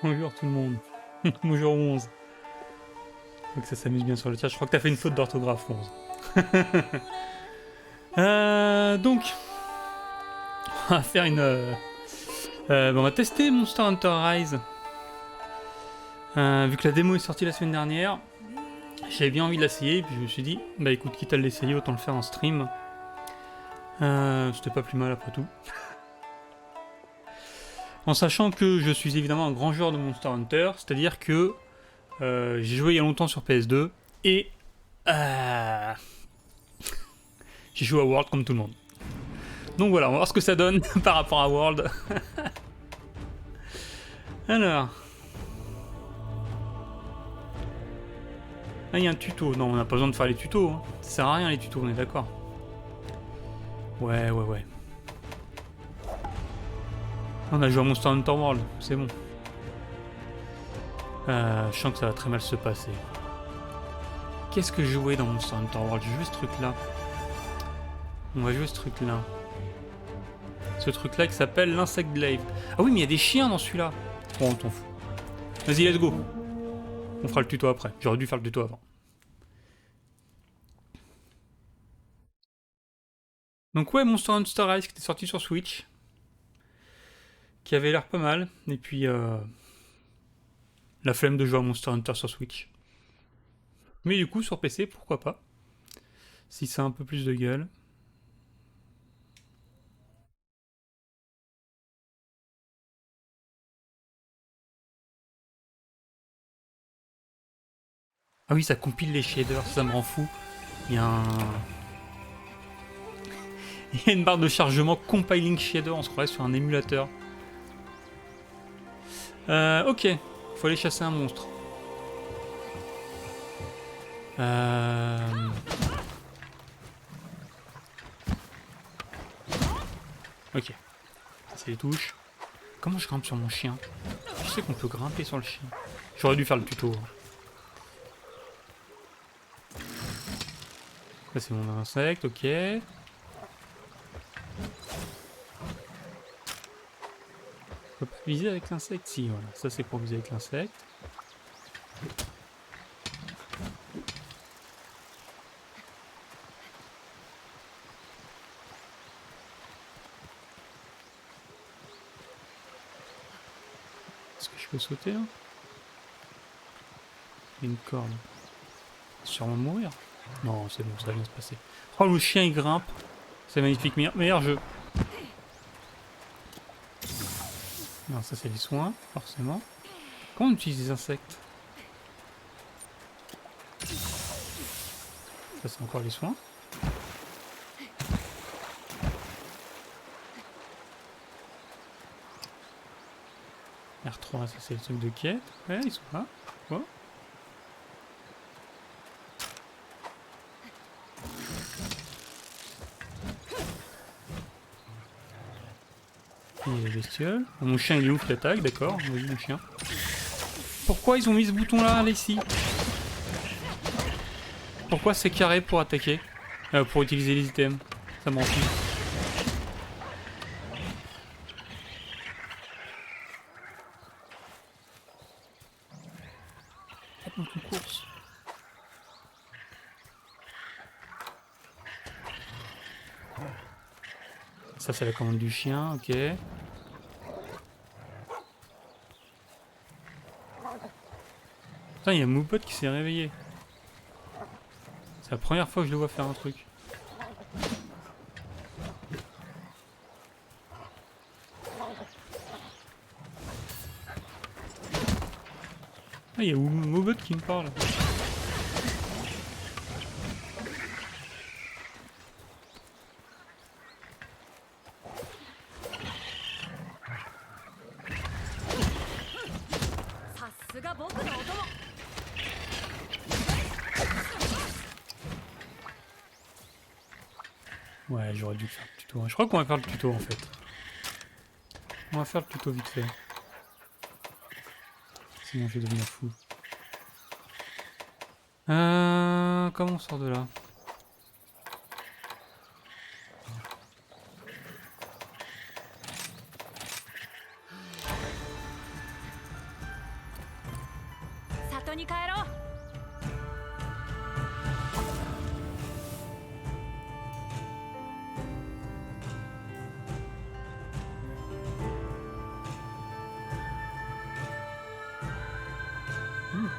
Bonjour tout le monde. Bonjour 11. Faut que ça s'amuse bien sur le chat. Je crois que t'as fait une faute d'orthographe 11. Donc, on va faire une... on va tester Monster Hunter Rise. Vu que la démo est sortie la semaine dernière, j'avais bien envie de l'essayer. Et puis je me suis dit, bah écoute, quitte à l'essayer, autant le faire en stream. C'était pas plus mal après tout. En sachant que je suis évidemment un grand joueur de Monster Hunter, c'est-à-dire que j'ai joué il y a longtemps sur PS2 et j'ai joué à World comme tout le monde. Donc voilà, on va voir ce que ça donne par rapport à World. Alors. Ah, il y a un tuto. Non, on n'a pas besoin de faire les tutos. Hein. Ça sert à rien les tutos, on est d'accord. Ouais. On a joué à Monster Hunter World, c'est bon. Je sens que ça va très mal se passer. Qu'est-ce que je jouais dans Monster Hunter World? J'ai joué ce truc-là. On va jouer ce truc-là. Ce truc-là qui s'appelle l'Insect Glaive. Ah oui, mais il y a des chiens dans celui-là. Bon, on t'en fout. Vas-y, let's go. On fera le tuto après. J'aurais dû faire le tuto avant. Donc ouais, Monster Hunter Rise qui était sorti sur Switch. Qui avait l'air pas mal. Et puis, la flemme de jouer à Monster Hunter sur Switch. Mais du coup, sur PC, pourquoi pas. Si ça a un peu plus de gueule. Ah oui, ça compile les shaders, ça me rend fou. Il y a un... Il y a une barre de chargement compiling shader, on se croirait sur un émulateur. Ok, faut aller chasser un monstre. Ok, c'est les touches. Comment je grimpe sur mon chien? Je sais qu'on peut grimper sur le chien. J'aurais dû faire le tuto. Là c'est mon insecte, ok. On peut pas viser avec l'insecte? Si, voilà, ça c'est pour viser avec l'insecte. Est-ce que je peux sauter là? Il y a une corde. Sûrement mourir. Non, c'est bon, ça vient de se passer. Oh, le chien il grimpe. C'est magnifique, meilleur jeu. Non, ça c'est les soins, forcément. Comment on utilise les insectes? Ça c'est encore les soins. R3, ça c'est le truc de quête. Ouais, ils sont là. Quoi? Et les bestioles. Mon chien il est ouf l'attaque, d'accord. Vas-y mon chien. Pourquoi ils ont mis ce bouton là ici? Pourquoi c'est carré pour attaquer? Pour utiliser les items. Ça m'en fout. Hop, donc une course. Ça c'est la commande du chien, ok. Putain, il y a Moopot qui s'est réveillé. C'est la première fois que je le vois faire un truc. Ah, il y a Moobot qui me parle. Ouais, j'aurais dû faire le tuto. Je crois qu'on va faire le tuto en fait. On va faire le tuto vite fait. Sinon je vais devenir fou. Comment on sort de là? トに帰ろう。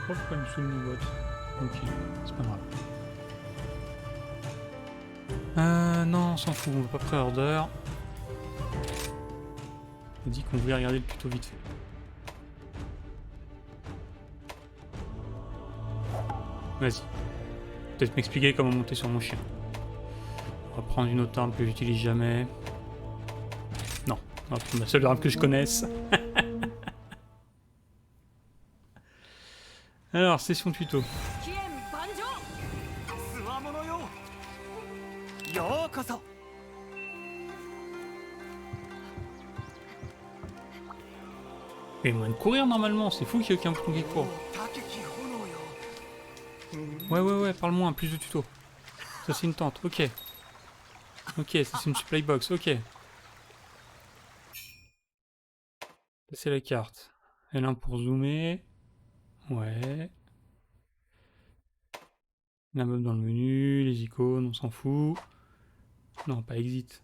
Pourquoi une seule boîte? Ok, c'est pas grave. Non, on s'en fout, on va pas pré-order. On dit qu'on voulait regarder le tuto vite fait. Vas-y. Peut-être m'expliquer comment monter sur mon chien. On va prendre une autre arme que j'utilise jamais. Non, on va prendre la seule arme que je connaisse. Alors, session tuto. Et moins de courir normalement, c'est fou qu'il y ait aucun bouton qui court. Ouais, parle-moi, plus de tuto. Ça c'est une tente, ok. Ok, ça c'est une supply box, ok. Ça c'est la carte. L1 pour zoomer. Ouais. La meuble dans le menu, les icônes, on s'en fout. Non, pas exit.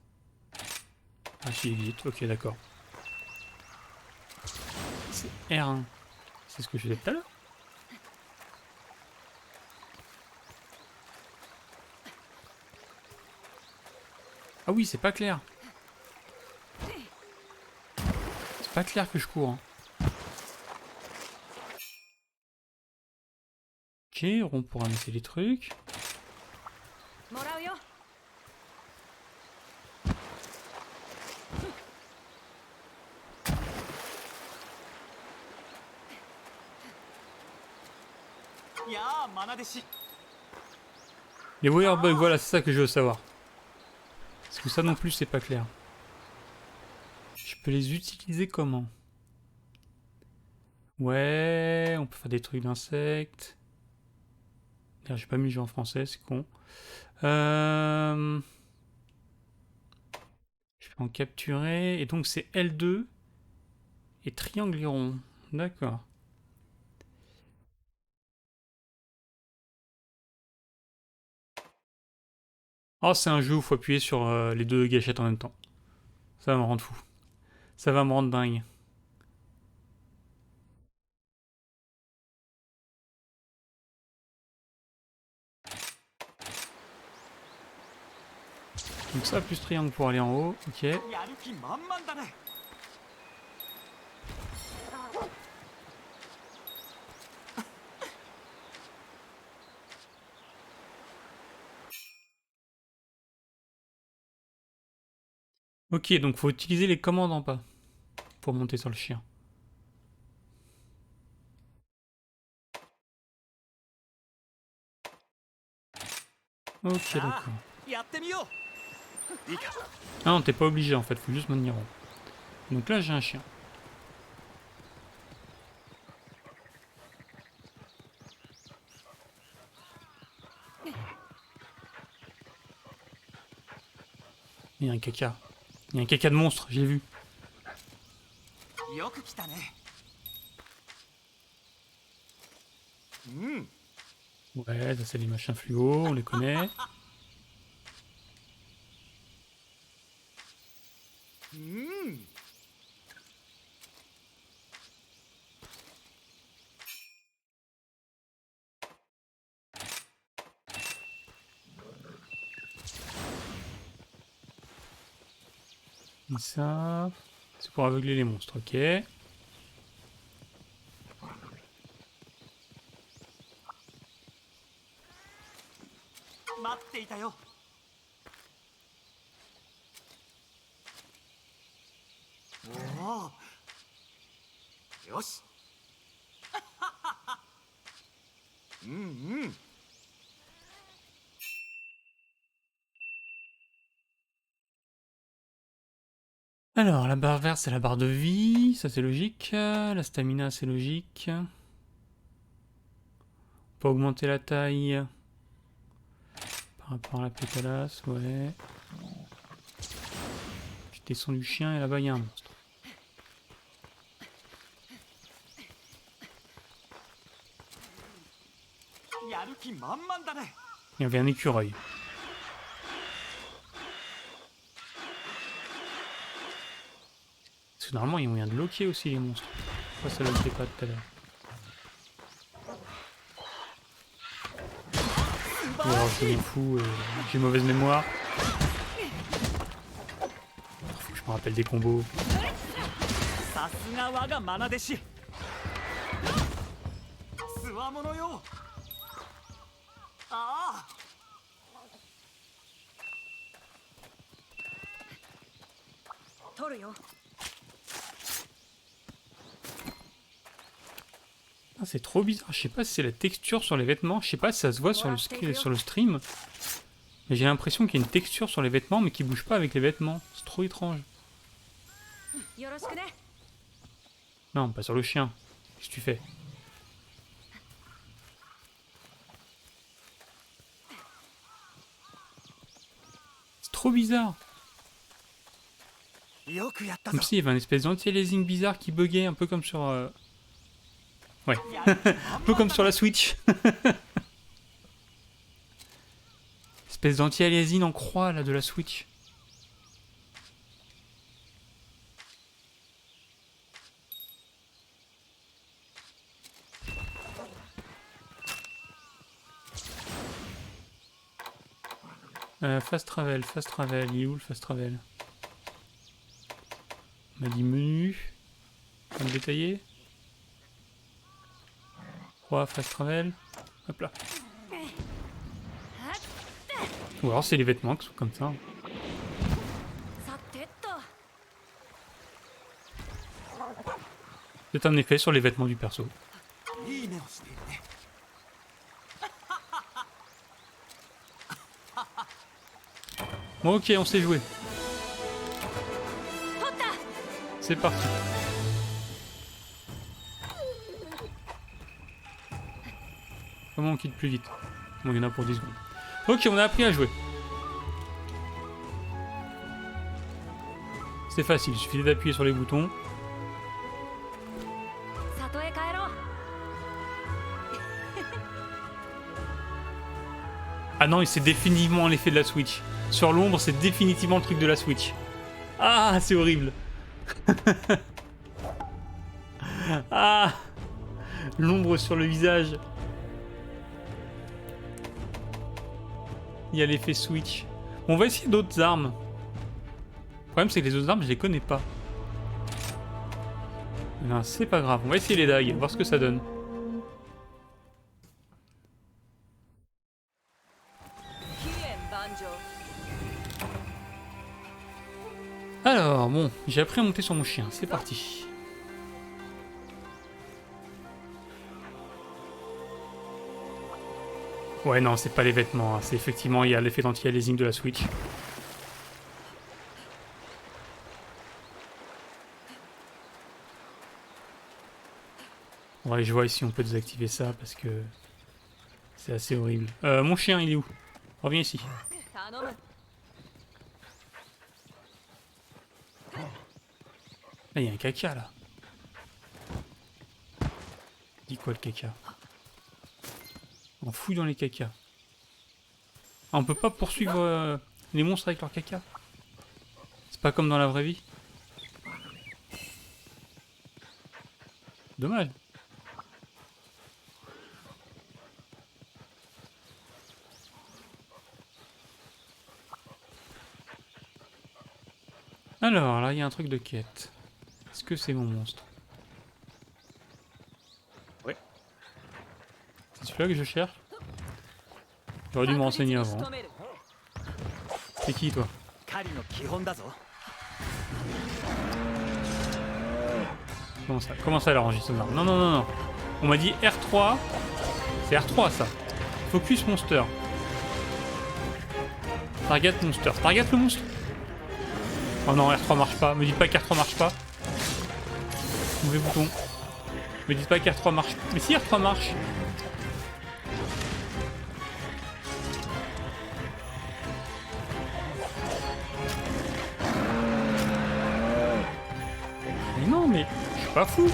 Ah si, exit, ok d'accord. C'est R1. C'est ce que je faisais tout à l'heure. Ah oui, c'est pas clair. C'est pas clair que je cours. Hein. Ok, rond pour ramasser les trucs. Les wire bugs, voilà, c'est ça que je veux savoir. Parce que ça non plus, c'est pas clair. Je peux les utiliser comment? Ouais, on peut faire des trucs d'insectes. D'ailleurs, j'ai pas mis le jeu en français, c'est con. Je peux en capturer. Et donc, c'est L2 et triangle et rond. D'accord. Oh, c'est un jeu où il faut appuyer sur les deux gâchettes en même temps. Ça va me rendre fou. Ça va me rendre dingue. Donc ça, plus triangle pour aller en haut. Ok. Ok, donc faut utiliser les commandes en bas pour monter sur le chien. Ok, d'accord. Ah non, t'es pas obligé en fait, faut juste maintenir rond. Donc là, j'ai un chien. Il y a un caca. Il y a un caca de monstre, j'ai vu. Ouais, ça c'est les machins fluo, on les connaît. Et ça, c'est pour aveugler les monstres, ok. Alors, la barre verte, c'est la barre de vie, ça c'est logique. La stamina, c'est logique. On peut augmenter la taille par rapport à la pétalasse, ouais. Je descends du chien et là-bas il y a un monstre. Il y avait un écureuil. Parce que normalement, il y a moyen de loquer aussi les monstres. Pourquoi ça loquait pas tout à l'heure? Ou alors je deviens fou et j'ai mauvaise mémoire. Faut que je me rappelle des combos. Ah, c'est trop bizarre, je sais pas si c'est la texture sur les vêtements, je sais pas si ça se voit sur le stream, mais j'ai l'impression qu'il y a une texture sur les vêtements mais qui bouge pas avec les vêtements, c'est trop étrange. Non, pas sur le chien, qu'est-ce que tu fais? C'est trop bizarre. Comme s'il y avait un espèce d'anti-aliasing bizarre qui buguait, un peu comme sur... Ouais, un peu comme sur la Switch. Espèce d'anti-aliasing en croix, là, de la Switch. Fast travel, il est où le fast travel? On m'a dit menu. On va détailler. 3, fast travel. Hop là. Ou alors c'est les vêtements qui sont comme ça. C'est un effet sur les vêtements du perso. Bon, ok, on sait jouer. C'est parti. Comment on quitte plus vite? Bon, il y en a pour 10 secondes. Ok, on a appris à jouer. C'est facile, il suffit d'appuyer sur les boutons. Ah non, c'est définitivement l'effet de la Switch. Sur l'ombre, c'est définitivement le truc de la Switch. Ah, c'est horrible. Ah, l'ombre sur le visage. Il y a l'effet Switch. Bon, on va essayer d'autres armes. Le problème, c'est que les autres armes, je les connais pas. Non, c'est pas grave. On va essayer les dagues, voir ce que ça donne. Alors, bon, j'ai appris à monter sur mon chien. C'est parti. Ouais, non, c'est pas les vêtements. Hein. C'est effectivement, il y a l'effet d'anti-aliasing de la Switch. Ouais, je vois ici, on peut désactiver ça parce que c'est assez horrible. Mon chien, il est où? Reviens ici. Ah, il y a un caca là. Dis quoi le caca? On fouille dans les cacas. Ah, on peut pas poursuivre les monstres avec leur caca? C'est pas comme dans la vraie vie? Dommage. Alors, là, il y a un truc de quête. Est-ce que c'est mon monstre? Oui. C'est celui-là que je cherche? J'aurais dû me renseigner avant. C'est qui, toi? Comment ça, elle a rangé son arme? Non, non, non, non. On m'a dit R3. C'est R3, ça. Focus monster. Target monster. Target le monstre? Oh non, R3 marche pas. Me dites pas qu'R3 marche pas. Mauvais bouton. Me dites pas qu'R3 marche. Mais si R3 marche. Mais non, mais je suis pas fou.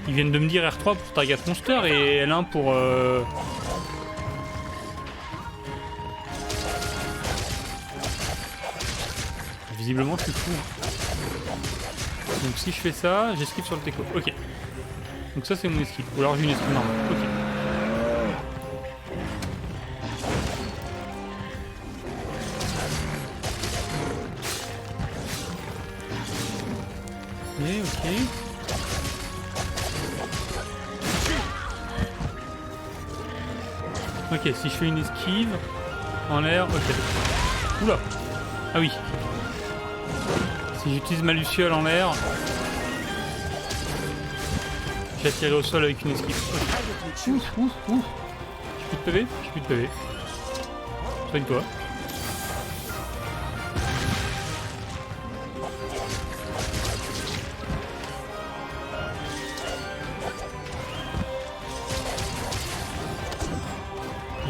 Ils viennent de me dire R3 pour target monster et L1 pour... Visiblement, je suis fou. Donc si je fais ça, j'esquive sur le teco. Ok. Donc ça, c'est mon esquive. Ou alors j'ai une esquive normale. Ok. Ok. Ok, si je fais une esquive en l'air, ok. Oula. Ah oui. Si j'utilise ma luciole en l'air, j'ai attiré au sol avec une esquive. Okay. Ouf. J'ai plus de PV. J'ai plus de PV. Soigne-toi.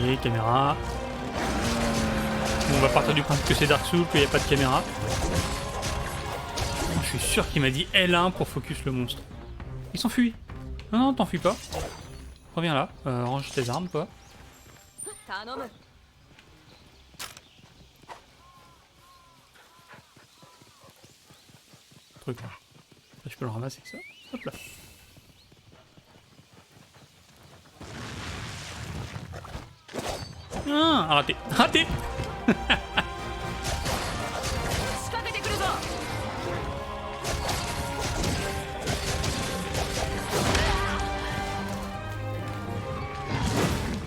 Et caméra. Bon, on va partir du principe que c'est Dark Souls, qu'il n'y a pas de caméra. Je suis sûr qu'il m'a dit L1 pour focus le monstre. Il s'enfuit. Non, t'enfuis pas. Reviens là. Range tes armes, toi. Truc là. Je peux le ramasser, ça. Hop là. Ah, raté. Raté.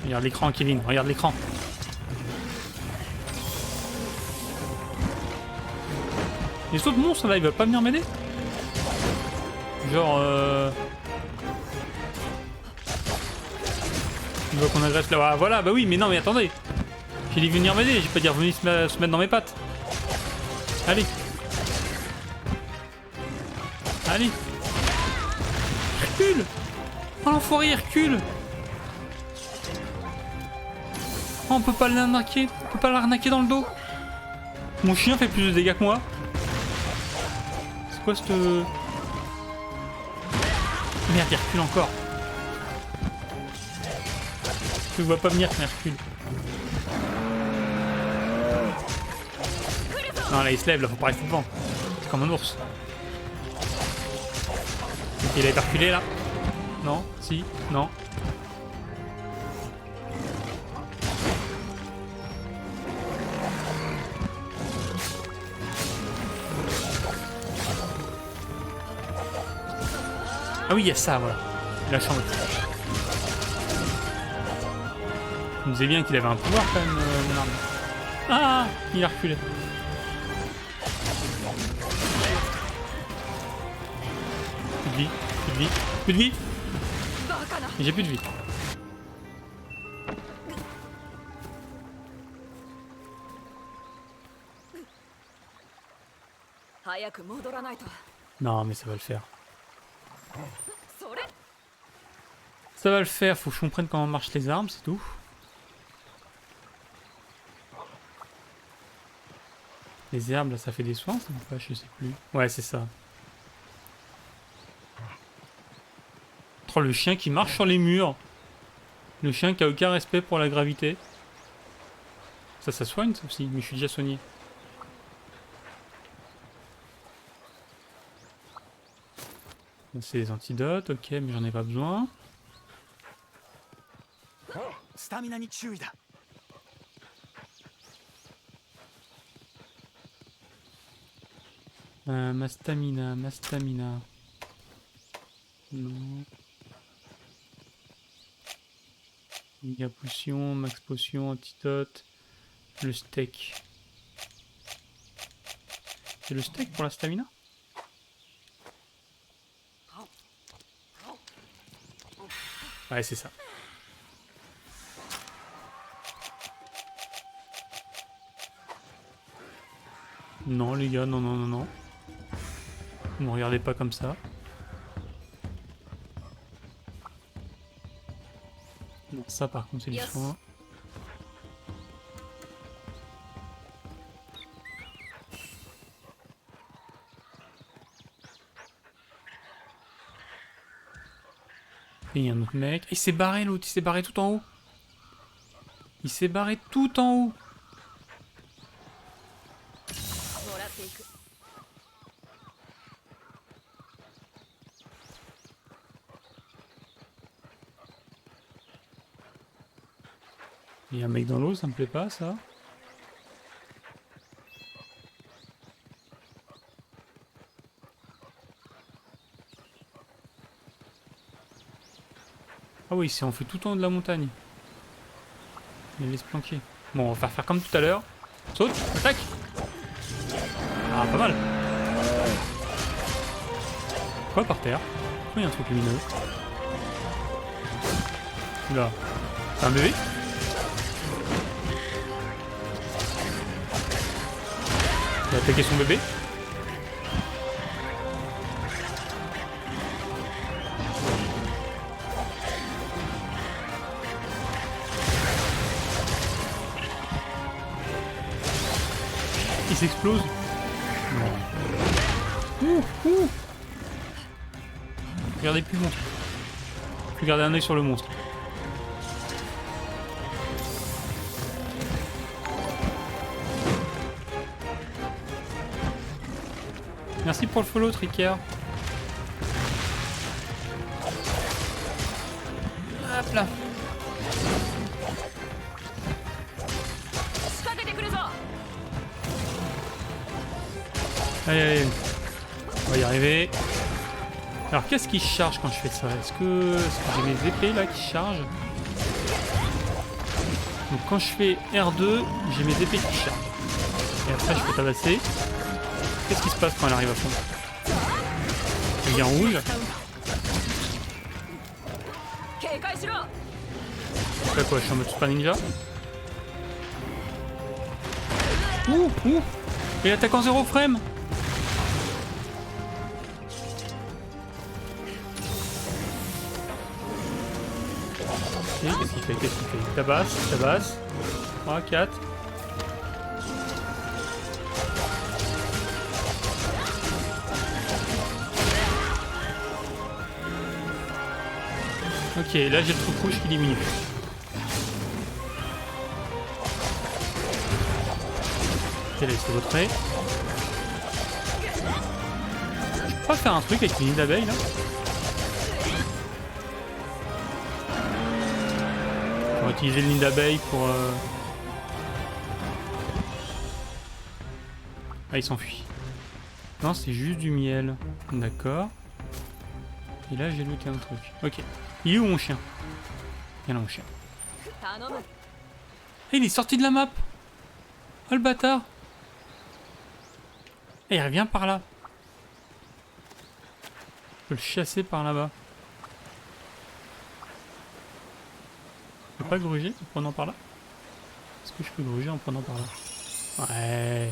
Regarde l'écran, Kevin, regarde l'écran. Les autres monstres là, ils veulent pas venir m'aider? Genre il veut qu'on agresse là. Ah, voilà, bah oui, mais non, mais attendez. J'ai dit venir m'aider, j'ai pas dit venir se mettre dans mes pattes. Allez. Allez. Recule. Oh l'enfoiré, il recule. Oh, on peut pas l'arnaquer. On peut pas l'arnaquer dans le dos. Mon chien fait plus de dégâts que moi. C'est quoi cette... Merde, il recule encore. Je le vois pas venir, mais il recule. Non, là, il se lève, là, faut pas rester devant. C'est comme un ours. Il a reculé, là. Non, si, non. Ah oui, il y a ça, voilà. Il a changé. Il me disait bien qu'il avait un pouvoir quand même, mon arme. Ah, il a reculé. Plus de vie, plus de vie, plus de vie. J'ai plus de vie. Non, mais ça va le faire. Ça va le faire, faut que je comprenne comment marchent les armes, c'est tout. Les herbes, là, ça fait des soins, ça ou pas? Je sais plus. Ouais, c'est ça. Oh, le chien qui marche sur les murs. Le chien qui a aucun respect pour la gravité. Ça soigne, ça aussi, mais je suis déjà soigné. C'est les antidotes, ok, mais j'en ai pas besoin. Ma stamina. Non. Méga potion, max potion, antidote. Le steak. C'est le steak pour la stamina? Ouais, c'est ça. Non, les gars, non. Ne me regardez pas comme ça. Non, ça par contre, c'est du soin. Et il y a un autre mec. Il s'est barré l'autre, il s'est barré tout en haut. Il s'est barré tout en haut. Il y a un mec dans l'eau, ça me plaît pas ça. Ah oui, c'est on fait tout en haut de la montagne. Il laisse planquer. Bon, on va faire comme tout à l'heure. Saute, attaque. Ah, pas mal. Quoi par terre? Pourquoi il y a un truc lumineux? Là. C'est un bébé? Il a attaqué son bébé? Il s'explose? Non. Regardez plus le monstre. Faut garder un œil sur le monstre. Merci pour le follow, Tricker. Hop là. Allez, allez. On va y arriver. Alors, qu'est-ce qui charge quand je fais ça? Est-ce que j'ai mes épées là qui chargent? Donc, quand je fais R2, j'ai mes épées qui chargent. Et après, je peux tabasser. Qu'est-ce qui se passe quand elle arrive à fond? Elle est en rouge. C'est quoi? Je suis en mode Super Ninja. Ouh! Et il attaque en 0 frame! Qu'est-ce qu'il fait? Il tabasse. 3, 4. Ok, là j'ai le truc rouge qui diminue. Ok, là il s'est vautré. Je peux pas faire un truc avec une ligne d'abeille là? On va utiliser le nid d'abeille pour... Ah, il s'enfuit. Non, c'est juste du miel. D'accord. Et là, j'ai looté un truc. Ok. Il est où mon chien? Il y a là mon chien. Et il est sorti de la map. Oh le bâtard. Et il revient par là. Je peux le chasser par là-bas. Je peux pas gruger en prenant par là? Est-ce que je peux gruger en prenant par là? Ouais.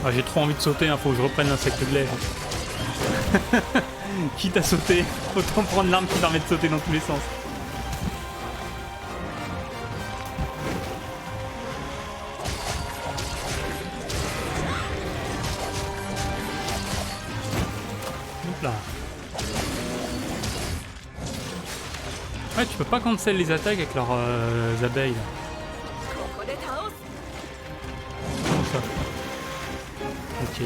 Ah, j'ai trop envie de sauter, hein, faut que je reprenne l'insecte de glaive. Quitte à sauter, autant prendre l'arme qui permet de sauter dans tous les sens. Hop là. Ouais, tu peux pas cancel les attaques avec leurs abeilles. Là. Comment ça? Ok.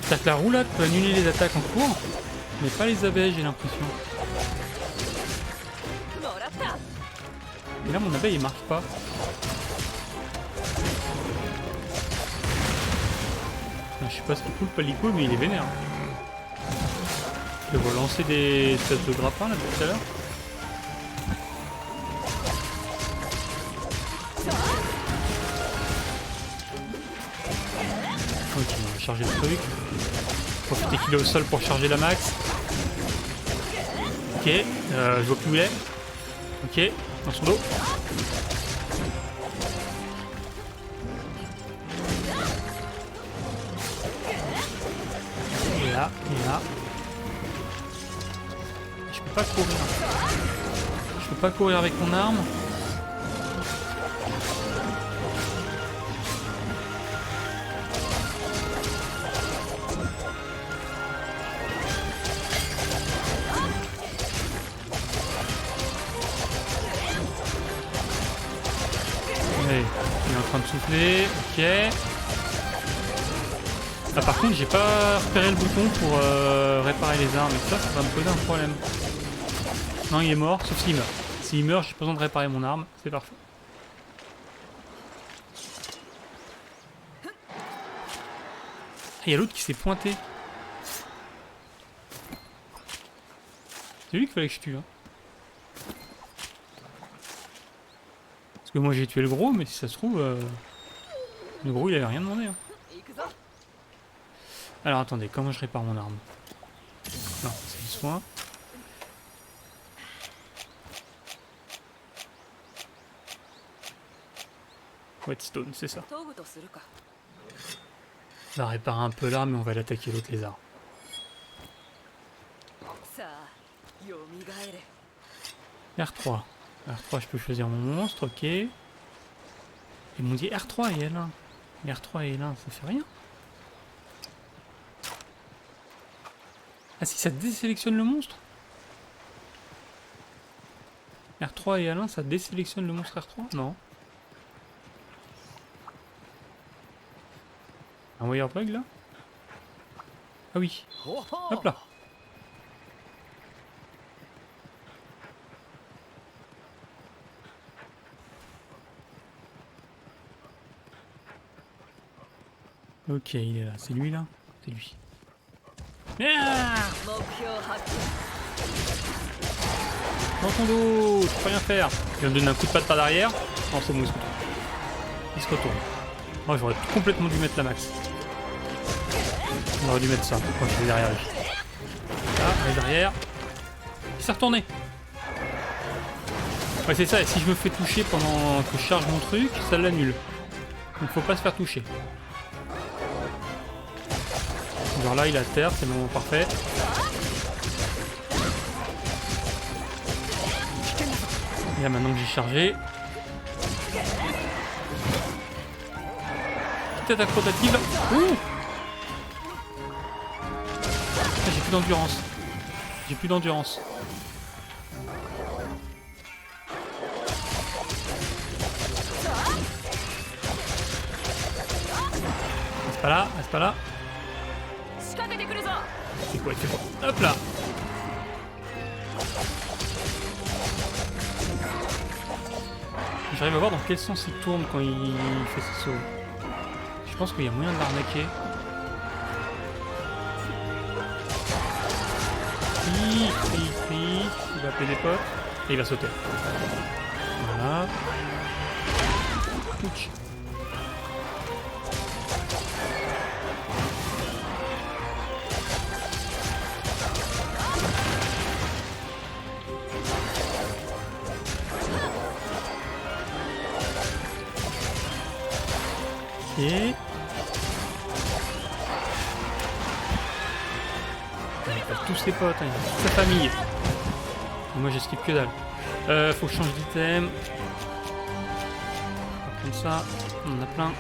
C'est-à-dire que la roulade peut annuler les attaques en cours, mais pas les abeilles, j'ai l'impression. Et là, mon abeille, il marche pas. Je sais pas ce qu'il fout le palico, mais il est vénère. Je le vois lancer des espèces de grappins là tout à l'heure. Ok, on va charger le truc. Profiter qu'il est au sol pour charger la max. Ok, je vois plus où il est. Ok, Dans son dos. Et là, et là. Je peux pas courir. Je peux pas courir avec mon arme. Allez, il est en train de souffler. Ok. Ah, par contre, j'ai pas repéré le bouton pour réparer les armes. Et ça va me poser un problème. Non, il est mort, sauf s'il meurt. S'il meurt, j'ai pas besoin de réparer mon arme. C'est parfait. Ah, il y a l'autre qui s'est pointé. C'est lui qu'il fallait que je tue. Hein. Parce que moi j'ai tué le gros, mais si ça se trouve, le gros il avait rien demandé. Hein. Alors attendez, comment je répare mon arme? Non, c'est le soin. Whetstone, c'est ça. On va réparer un peu l'arme et on va l'attaquer l'autre lézard. R3. R3, je peux choisir mon monstre, ok. Ils m'ont dit R3 et L1. Mais R3 et L1, ça fait rien. Ah si, ça désélectionne le monstre. R3 et L1, ça désélectionne le monstre R3? Non. Un wirebug là? Ah oui. Hop là. Ok, il est là. C'est lui là? C'est lui. Ah, dans ton dos, tu peux rien faire. Il va me donner un coup de patte par derrière. Non, c'est bon, il se retourne. Il se retourne. Moi, j'aurais complètement dû mettre la max. On aurait dû mettre ça. Pourquoi je vais derrière lui? Là, elle est derrière. Il s'est retourné. Ouais, c'est ça. Et si je me fais toucher pendant que je charge mon truc, ça l'annule. Donc, faut pas se faire toucher. Genre là, il est à terre, c'est le moment parfait. Et là, maintenant que j'ai chargé. Petite attaque rotative. Ouh! J'ai plus d'endurance. J'ai plus d'endurance. Reste pas là, reste pas là. C'est quoi, c'est quoi? Hop là! J'arrive à voir dans quel sens il tourne quand il fait ses sauts. Je pense qu'il y a moyen de l'arnaquer. Il va appeler des potes. Et il va sauter. Voilà. Ouch. Ok. Il passe tous ses potes, hein, il passe toute sa famille. Et moi j'esquive que dalle. Faut que je change d'item. Comme ça, on en a plein.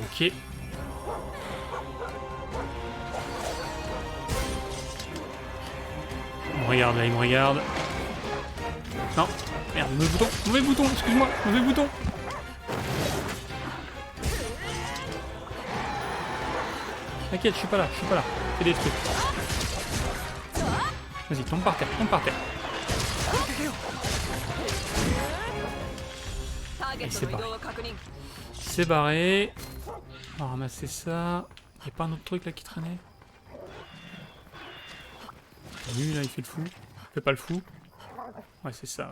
Ok. Il me regarde là, il me regarde. Non, merde, mauvais bouton, excuse-moi, mauvais bouton. T'inquiète, je suis pas là. Fais des trucs. Vas-y, tombe par terre. Et c'est barré. C'est barré. On va ramasser ça. Y'a pas un autre truc là qui traînait? Lui là, il fait le fou. Il fait pas le fou. Ouais, c'est ça,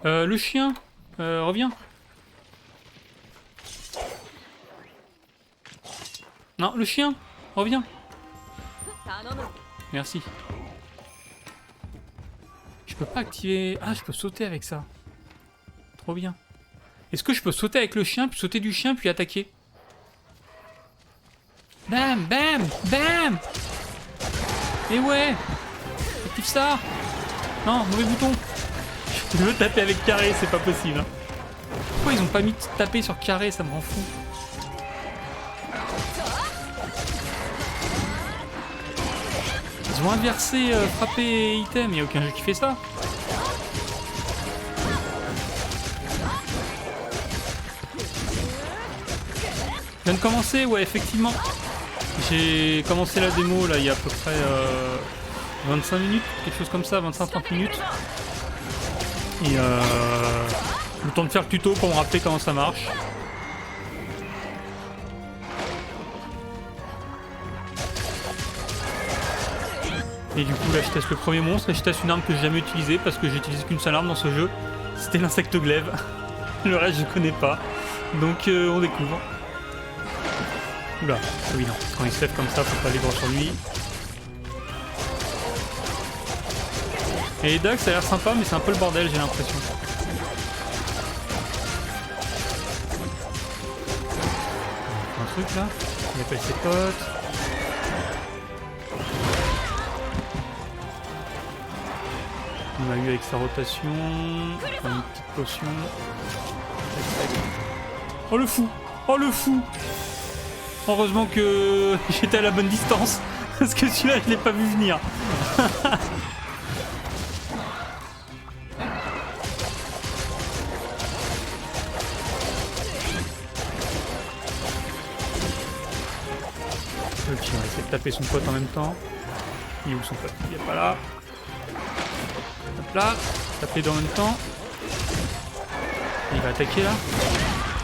ouais. Le chien, reviens. Non, le chien, reviens. Merci. peux pas activer... Ah, je peux sauter avec ça. Trop bien. Est-ce que je peux sauter avec le chien, puis sauter du chien, puis attaquer? Bam, bam, bam. Et ouais. Active ça. Non, mauvais bouton. Je veux taper avec carré, c'est pas possible. Hein. Pourquoi ils ont pas mis de taper sur carré, ça me rend fou. Ils ont inversé frapper et item, y'a aucun jeu qui fait ça. Je viens de commencer, ouais, effectivement. J'ai commencé la démo là il y a à peu près 25 minutes, quelque chose comme ça, 25-30 minutes. Et le temps de faire le tuto pour me rappeler comment ça marche. Et du coup là je teste le premier monstre et je teste une arme que j'ai jamais utilisée parce que j'ai utilisé qu'une seule arme dans ce jeu. C'était l'insecte glaive. Le reste je connais pas. Donc on découvre. Oula, ah oui non, quand il se lève comme ça, faut pas aller droit sur lui. Et les dagues ça a l'air sympa mais c'est un peu le bordel j'ai l'impression. Un truc là, il appelle ses potes. Il m'a eu avec sa rotation, une petite potion. Oh le fou! Oh le fou! Heureusement que j'étais à la bonne distance, parce que celui-là je l'ai pas vu venir. Ok, on va essayer de taper son pote en même temps. Il est où son pote? Il est pas là. Hop là, taper deux en même temps. Il va attaquer là.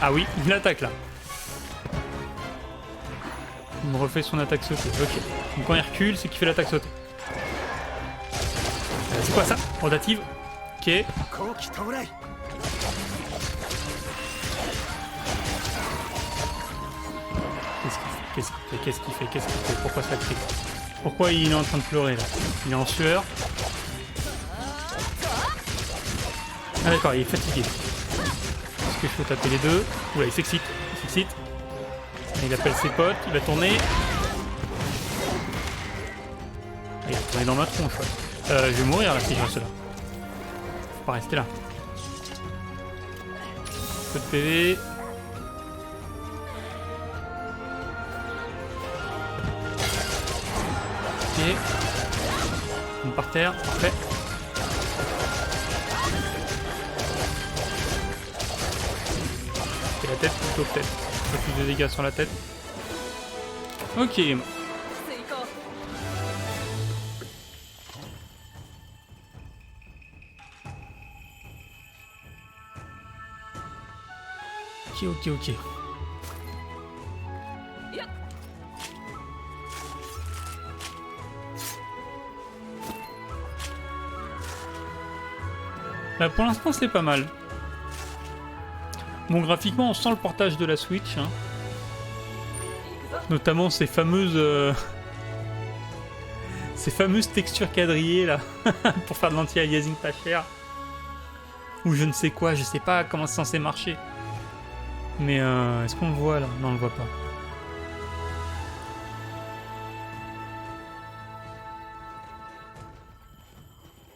Ah oui, il attaque là. Il me refait son attaque sautée. Ok. Donc quand il recule, c'est qu'il fait l'attaque sautée. C'est quoi ça? Rotative. Ok. Qu'est-ce qu'il fait? Pourquoi ça crie? Pourquoi il est en train de pleurer là? Il est en sueur. Ah d'accord, il est fatigué. Est-ce que je peux taper les deux? Oula, il s'excite. Il appelle ses potes, il va tourner. Il va tourner dans ma tronche, ouais. Je vais mourir là si je reste là. Faut pas rester là. Peu de PV. Ok. On par terre, parfait. Et la tête plutôt peut-être. Un peu plus de dégâts sur la tête. Ok. Ok. Là, pour l'instant, c'est pas mal. Bon, graphiquement, on sent le portage de la Switch. Hein. Notamment ces fameuses textures quadrillées là pour faire de l'anti-aliasing pas cher. Ou je ne sais quoi, je sais pas comment c'est censé marcher. Mais est-ce qu'on le voit là? Non, on le voit pas.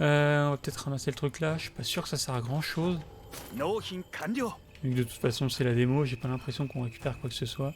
On va peut-être ramasser le truc là. Je suis pas sûr que ça sert à grand chose. Vu que de toute façon c'est la démo, j'ai pas l'impression qu'on récupère quoi que ce soit.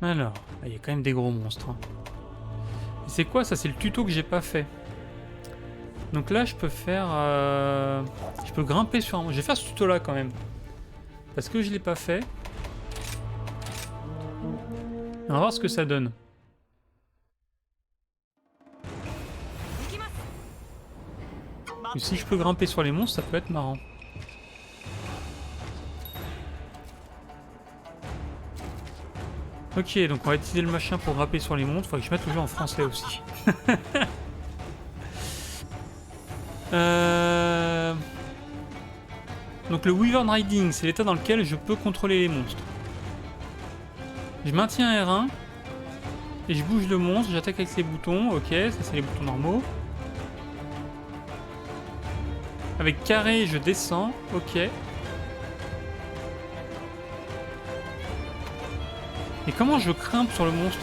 Alors, il y a quand même des gros monstres. Hein. Et c'est quoi ça? C'est le tuto que j'ai pas fait. Donc là, je peux faire... Je peux grimper sur un... Je vais faire ce tuto là quand même. Parce que je l'ai pas fait. On va voir ce que ça donne. Et si je peux grimper sur les monstres, ça peut être marrant. Ok, donc on va utiliser le machin pour grimper sur les montres. Faudrait que je mette le jeu en français aussi. Donc le Wyvern Riding, c'est l'état dans lequel je peux contrôler les monstres. Je maintiens R1 et je bouge le monstre, j'attaque avec les boutons. Ok, ça c'est les boutons normaux. Avec carré, je descends. Ok. Et comment je grimpe sur le monstre?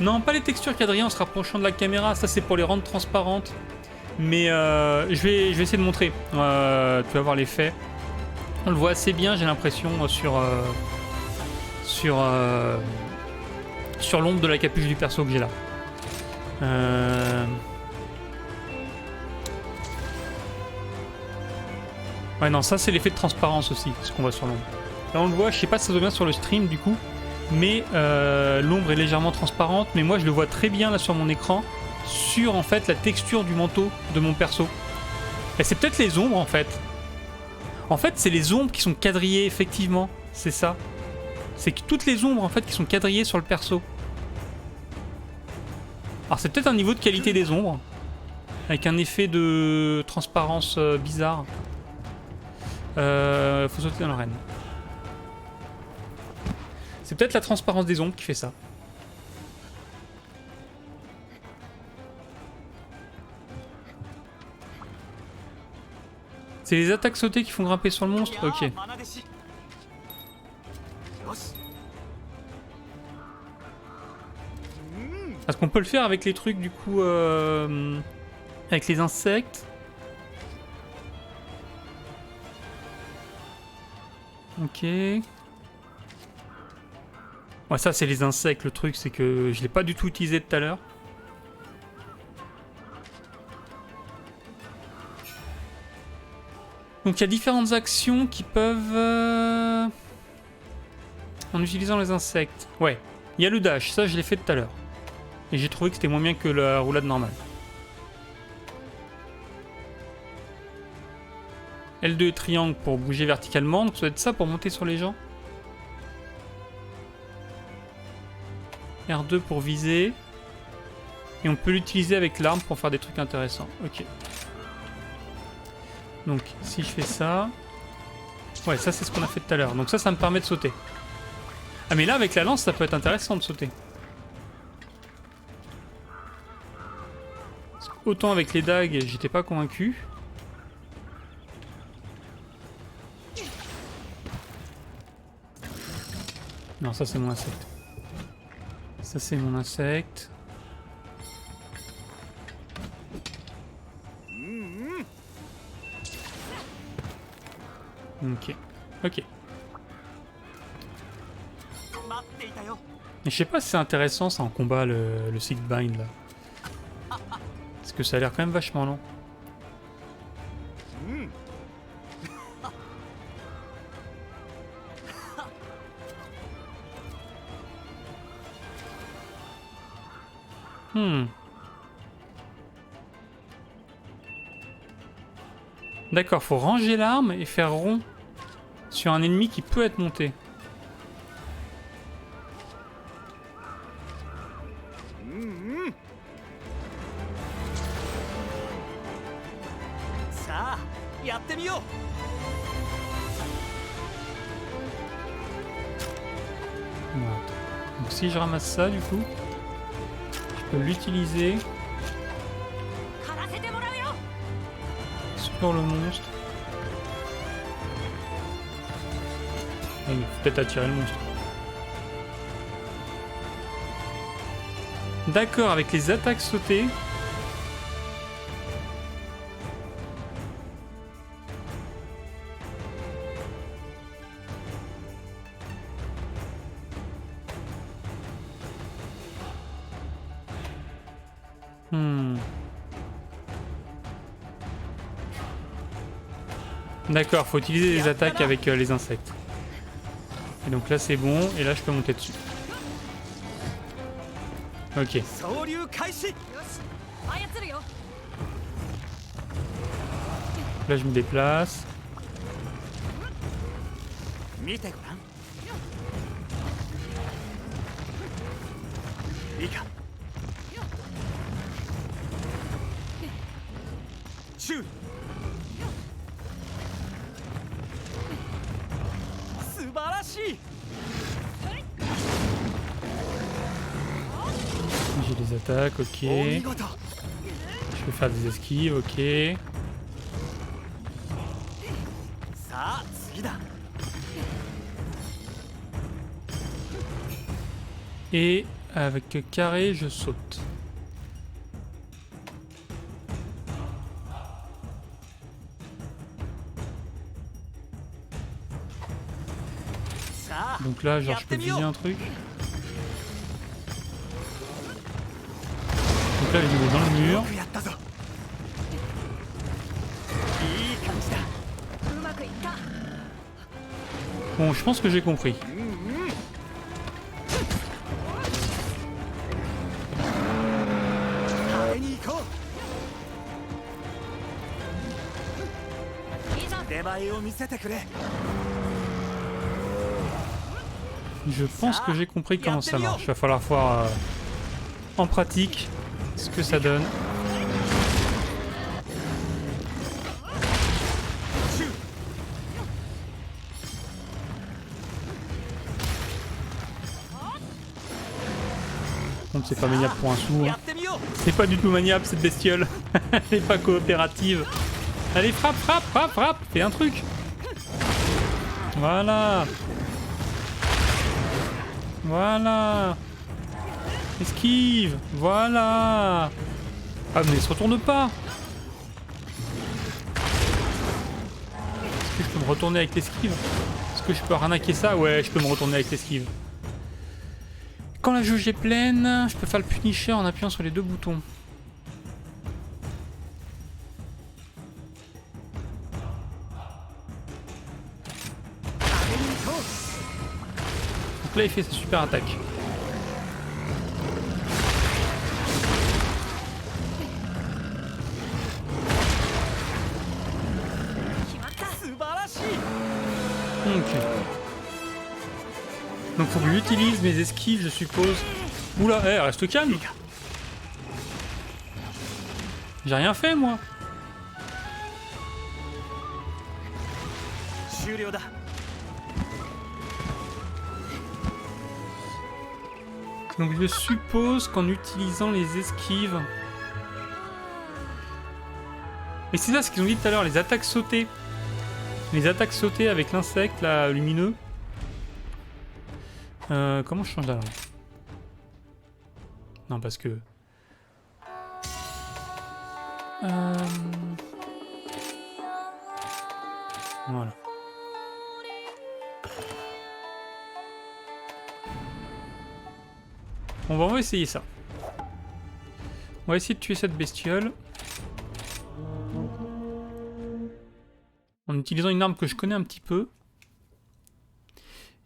Non, pas les textures quadrillées en se rapprochant de la caméra, ça c'est pour les rendre transparentes. Mais je vais essayer de montrer. Tu vas voir l'effet. On le voit assez bien, j'ai l'impression, sur l'ombre de la capuche du perso que j'ai là. Ouais, non, ça c'est l'effet de transparence aussi, ce qu'on voit sur l'ombre. Là on le voit, je sais pas si ça se voit bien sur le stream du coup. Mais l'ombre est légèrement transparente, mais moi je le vois très bien là sur mon écran, sur en fait la texture du manteau de mon perso. Et c'est peut-être les ombres en fait. En fait c'est les ombres qui sont quadrillées effectivement, c'est ça. C'est que toutes les ombres en fait qui sont quadrillées sur le perso. Alors c'est peut-être un niveau de qualité des ombres, avec un effet de transparence bizarre. Faut sauter dans l'arène. C'est peut-être la transparence des ombres qui fait ça. C'est les attaques sautées qui font grimper sur le monstre? Ok. Est-ce qu'on peut le faire avec les trucs du coup... avec les insectes? Ok. Ouais, ça c'est les insectes, le truc c'est que je l'ai pas du tout utilisé tout à l'heure. Donc il y a différentes actions qui peuvent... en utilisant les insectes. Ouais, il y a le dash, ça je l'ai fait tout à l'heure. Et j'ai trouvé que c'était moins bien que la roulade normale. L2 et triangle pour bouger verticalement, donc ça doit être ça pour monter sur les gens. R2 pour viser. Et on peut l'utiliser avec l'arme pour faire des trucs intéressants. Ok. Donc si je fais ça... Ouais, ça c'est ce qu'on a fait tout à l'heure. Donc ça me permet de sauter. Ah mais là avec la lance ça peut être intéressant de sauter. Autant avec les dagues j'étais pas convaincu. Non, ça c'est mon insecte. Ça c'est mon insecte. Ok. Ok. Mais je sais pas si c'est intéressant ça en combat le Siegbind là. Parce que ça a l'air quand même vachement long. D'accord, faut ranger l'arme et faire rond sur un ennemi qui peut être monté. Donc si je ramasse ça du coup, je peux l'utiliser sur le monstre. Et il faut peut-être attirer le monstre. D'accord, avec les attaques sautées. D'accord, faut utiliser les attaques avec les insectes. Et donc là c'est bon, et là je peux monter dessus. Ok. 総流開始。よし操るよ Là, je me déplace. 見てごらん。いいか。シュー。素晴らしい。 J'ai des attaques, ok. お見事。 Je peux faire des esquives, ok. さあ次だ。 Et avec carré, je saute. さあ。 Donc là, genre, je peux viser un truc. Donc là, je vais dans le mur. よくやったぞ。いい感じだ。 うまくいった Bon, je pense que j'ai compris. 派手に行こいいじゃん う。出前を見せてくれ。 Je pense que j'ai compris comment ça marche. Il va falloir voir en pratique ce que ça donne. シュー。 Bon, c'est pas maniable pour un sou. や Hein. ってみよう。 C'est pas du tout maniable cette bestiole. Elle est pas coopérative. Allez, frappe, frappe, frappe, frappe. Fais un truc. Voilà. Voilà. Esquive. Voilà. Ah mais se retourne pas. Est-ce que je peux me retourner avec l'esquive? Est-ce que je peux arnaquer ça? Ouais, je peux me retourner avec l'esquive. Quand la jauge est pleine, je peux faire le Punisher en appuyant sur les deux boutons. Donc là, il fait sa super attaque. Ok. Donc faut que j'utilise mes esquives, je suppose. Oula, reste calme. J'ai rien fait, moi. 終了だ。 Donc je suppose qu'en utilisant les esquives... Et c'est ça ce qu'ils ont dit tout à l'heure, les attaques sautées. Les attaques sautées avec l'insecte, là, lumineux. Comment je change la langue? Non, parce que... Voilà. On va essayer ça. On va essayer de tuer cette bestiole. En utilisant une arme que je connais un petit peu.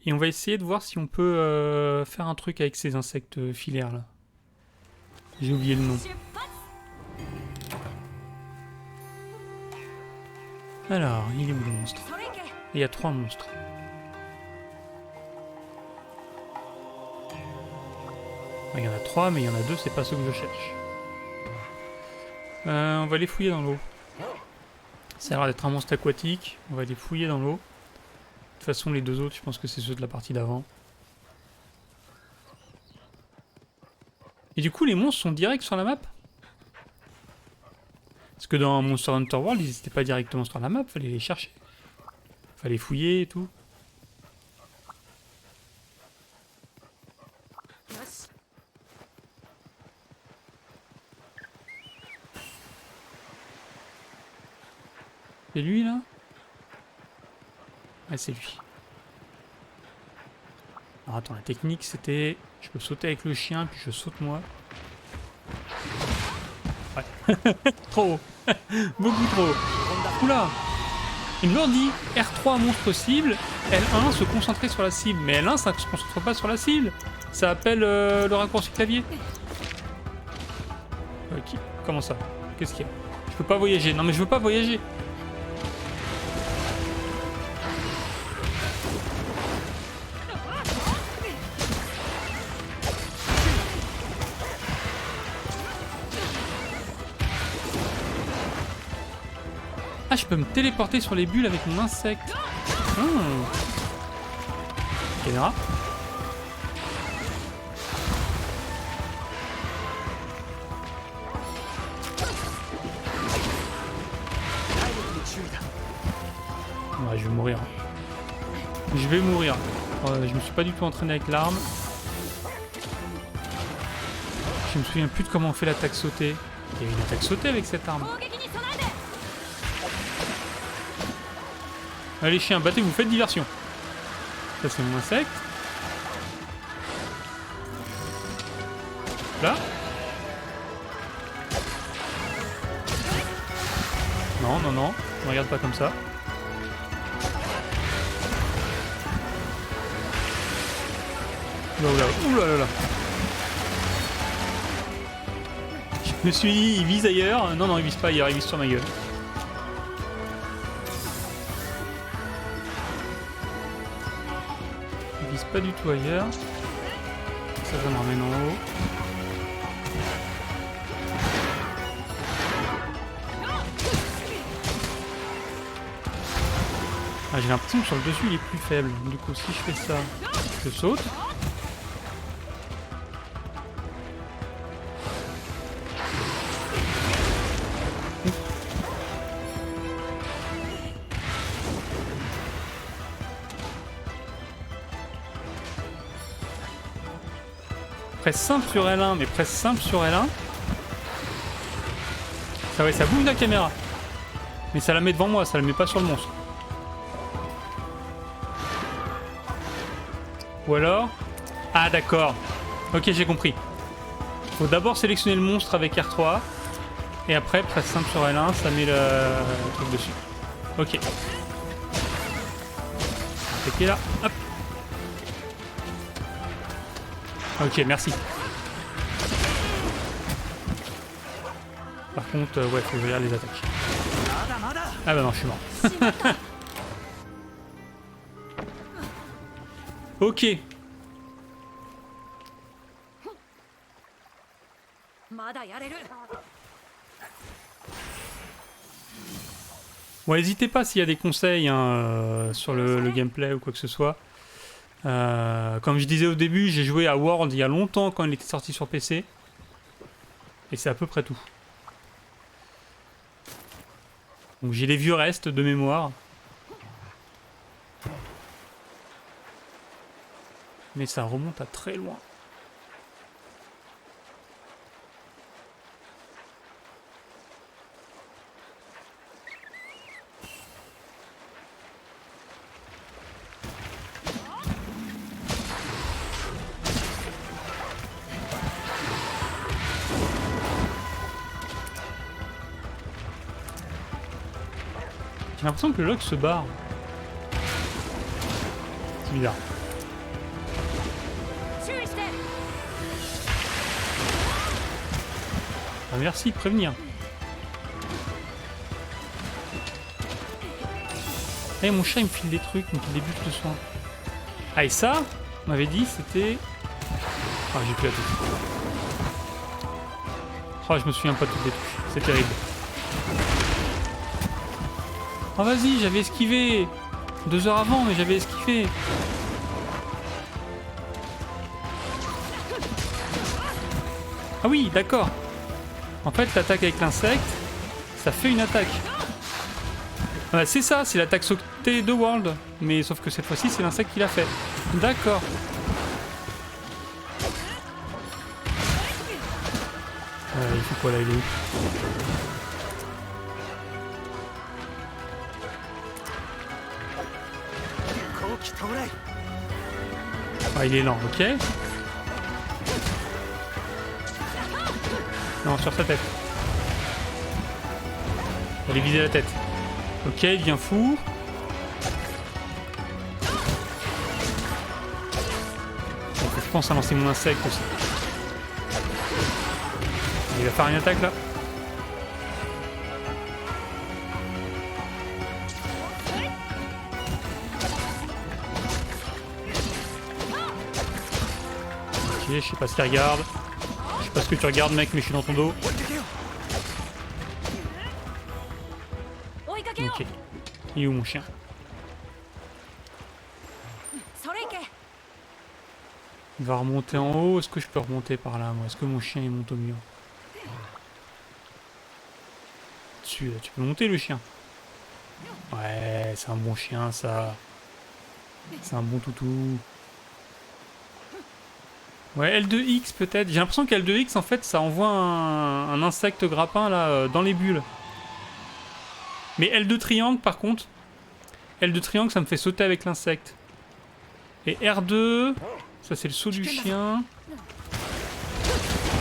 Et on va essayer de voir si on peut faire un truc avec ces insectes filaires là. J'ai oublié le nom. Alors, il est où le monstre? Il y a 3 monstres. Il y en a 3, mais il y en a 2, c'est pas ceux que je cherche. On va les fouiller dans l'eau. Ça a l'air d'être un monstre aquatique. On va les fouiller dans l'eau. De toute façon, les 2 autres, je pense que c'est ceux de la partie d'avant. Et du coup, les monstres sont directs sur la map? Parce que dans Monster Hunter World, ils n'étaient pas directement sur la map, fallait les chercher. Fallait fouiller et tout. C'est lui là? Ouais, c'est lui. Alors attends, la technique c'était... Je peux sauter avec le chien, puis je saute moi. Ouais. Trop haut. Beaucoup trop haut. Oula! Il me leur dit R3 monstre cible, L1 se concentrer sur la cible. Mais L1 ça ne se concentre pas sur la cible. Ça appelle le raccourci clavier. Ok, comment ça? Qu'est-ce qu'il y a? Je peux pas voyager. Non mais je veux pas voyager. Ah, je peux me téléporter sur les bulles avec mon insecte. Caméra. Ouais, je vais mourir. Je vais mourir. Je me suis pas du tout entraîné avec l'arme. Je me souviens plus de comment on fait l'attaque sautée. Il y a une attaque sautée avec cette arme. Allez chiens, battez-vous, faites diversion. Ça c'est mon insecte. Là. Non, non, non, ne regarde pas comme ça. Oula, oula, oula, là, là. Je me suis dit, il vise ailleurs. Non, non, il vise pas ailleurs, il vise sur ma gueule. Il vise pas du tout ailleurs. Ça me ramène en haut. Ah, j'ai l'impression que sur le dessus il est plus faible. Du coup, si je fais ça, je saute. Presse simple sur L1, mais presse simple sur L1. Ça, ouais, ça bouge la caméra. Mais ça la met devant moi, ça la met pas sur le monstre. Ou alors... Ah d'accord. Ok, j'ai compris. Faut d'abord sélectionner le monstre avec R3. Et après, presse simple sur L1, ça met le truc dessus. Ok. Attaquer là. Hop. Ok, merci. Par contre, ouais, faut que je regarde les attaques. Ah bah non, je suis mort. Ok. Bon, n'hésitez pas s'il y a des conseils hein, sur le gameplay ou quoi que ce soit. Comme je disais au début, j'ai joué à World il y a longtemps quand il était sorti sur PC. Et c'est à peu près tout. Donc j'ai les vieux restes de mémoire. Mais ça remonte à très loin. J'ai l'impression que le log se barre. C'est bizarre. Ah merci de prévenir. Eh mon chat il me file des trucs, il me file des buffes de soin. Ah et ça, on m'avait dit c'était... Ah j'ai plus la touche. Oh je me souviens pas de toutes les touches, c'est terrible. Oh vas-y, j'avais esquivé 2 heures avant, mais j'avais esquivé. Ah oui, d'accord. En fait, l'attaque avec l'insecte, ça fait une attaque. Ah bah, c'est ça, c'est l'attaque sautée de World. Mais sauf que cette fois-ci, c'est l'insecte qui l'a fait. D'accord. Il faut quoi là, il est où? Ah, il est lent, ok. Non, sur sa tête. Allez viser la tête. Ok, il devient fou. Donc, je pense à lancer mon insecte aussi. Il va faire une attaque là. Ok, je sais pas ce qu'il regarde. Je sais pas ce que tu regardes mec, mais je suis dans ton dos. 追いかけよ追いかけよう Ok. Il est où mon chien? それいけ Il va remonter en haut. Est-ce que je peux remonter par là moi? Est-ce que mon chien il monte au mur? Tu peux monter le chien? Ouais, c'est un bon chien ça. C'est un bon toutou. Ouais, L2X peut-être. J'ai l'impression qu'L2X en fait ça envoie un insecte grappin là dans les bulles. Mais L2 triangle par contre, L2 triangle ça me fait sauter avec l'insecte. Et R2, ça c'est le saut du chien.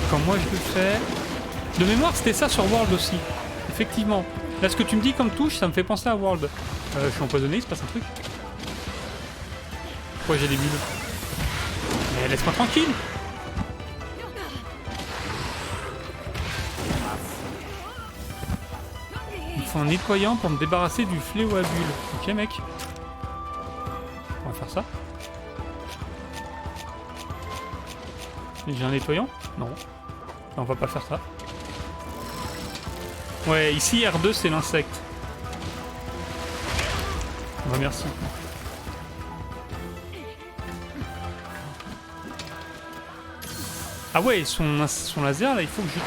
Quand moi je le fais. De mémoire c'était ça sur World aussi. Effectivement. Là ce que tu me dis comme touche ça me fait penser à World. Je suis empoisonné, il se passe un truc. Pourquoi j'ai des bulles? Mais laisse-moi tranquille. Il faut un nettoyant pour me débarrasser du fléau à bulles. Ok mec. On va faire ça. J'ai un nettoyant? Non. On va pas faire ça. Ouais, ici R2 c'est l'insecte. Ouais, merci. Ah ouais, son laser là, il faut que je...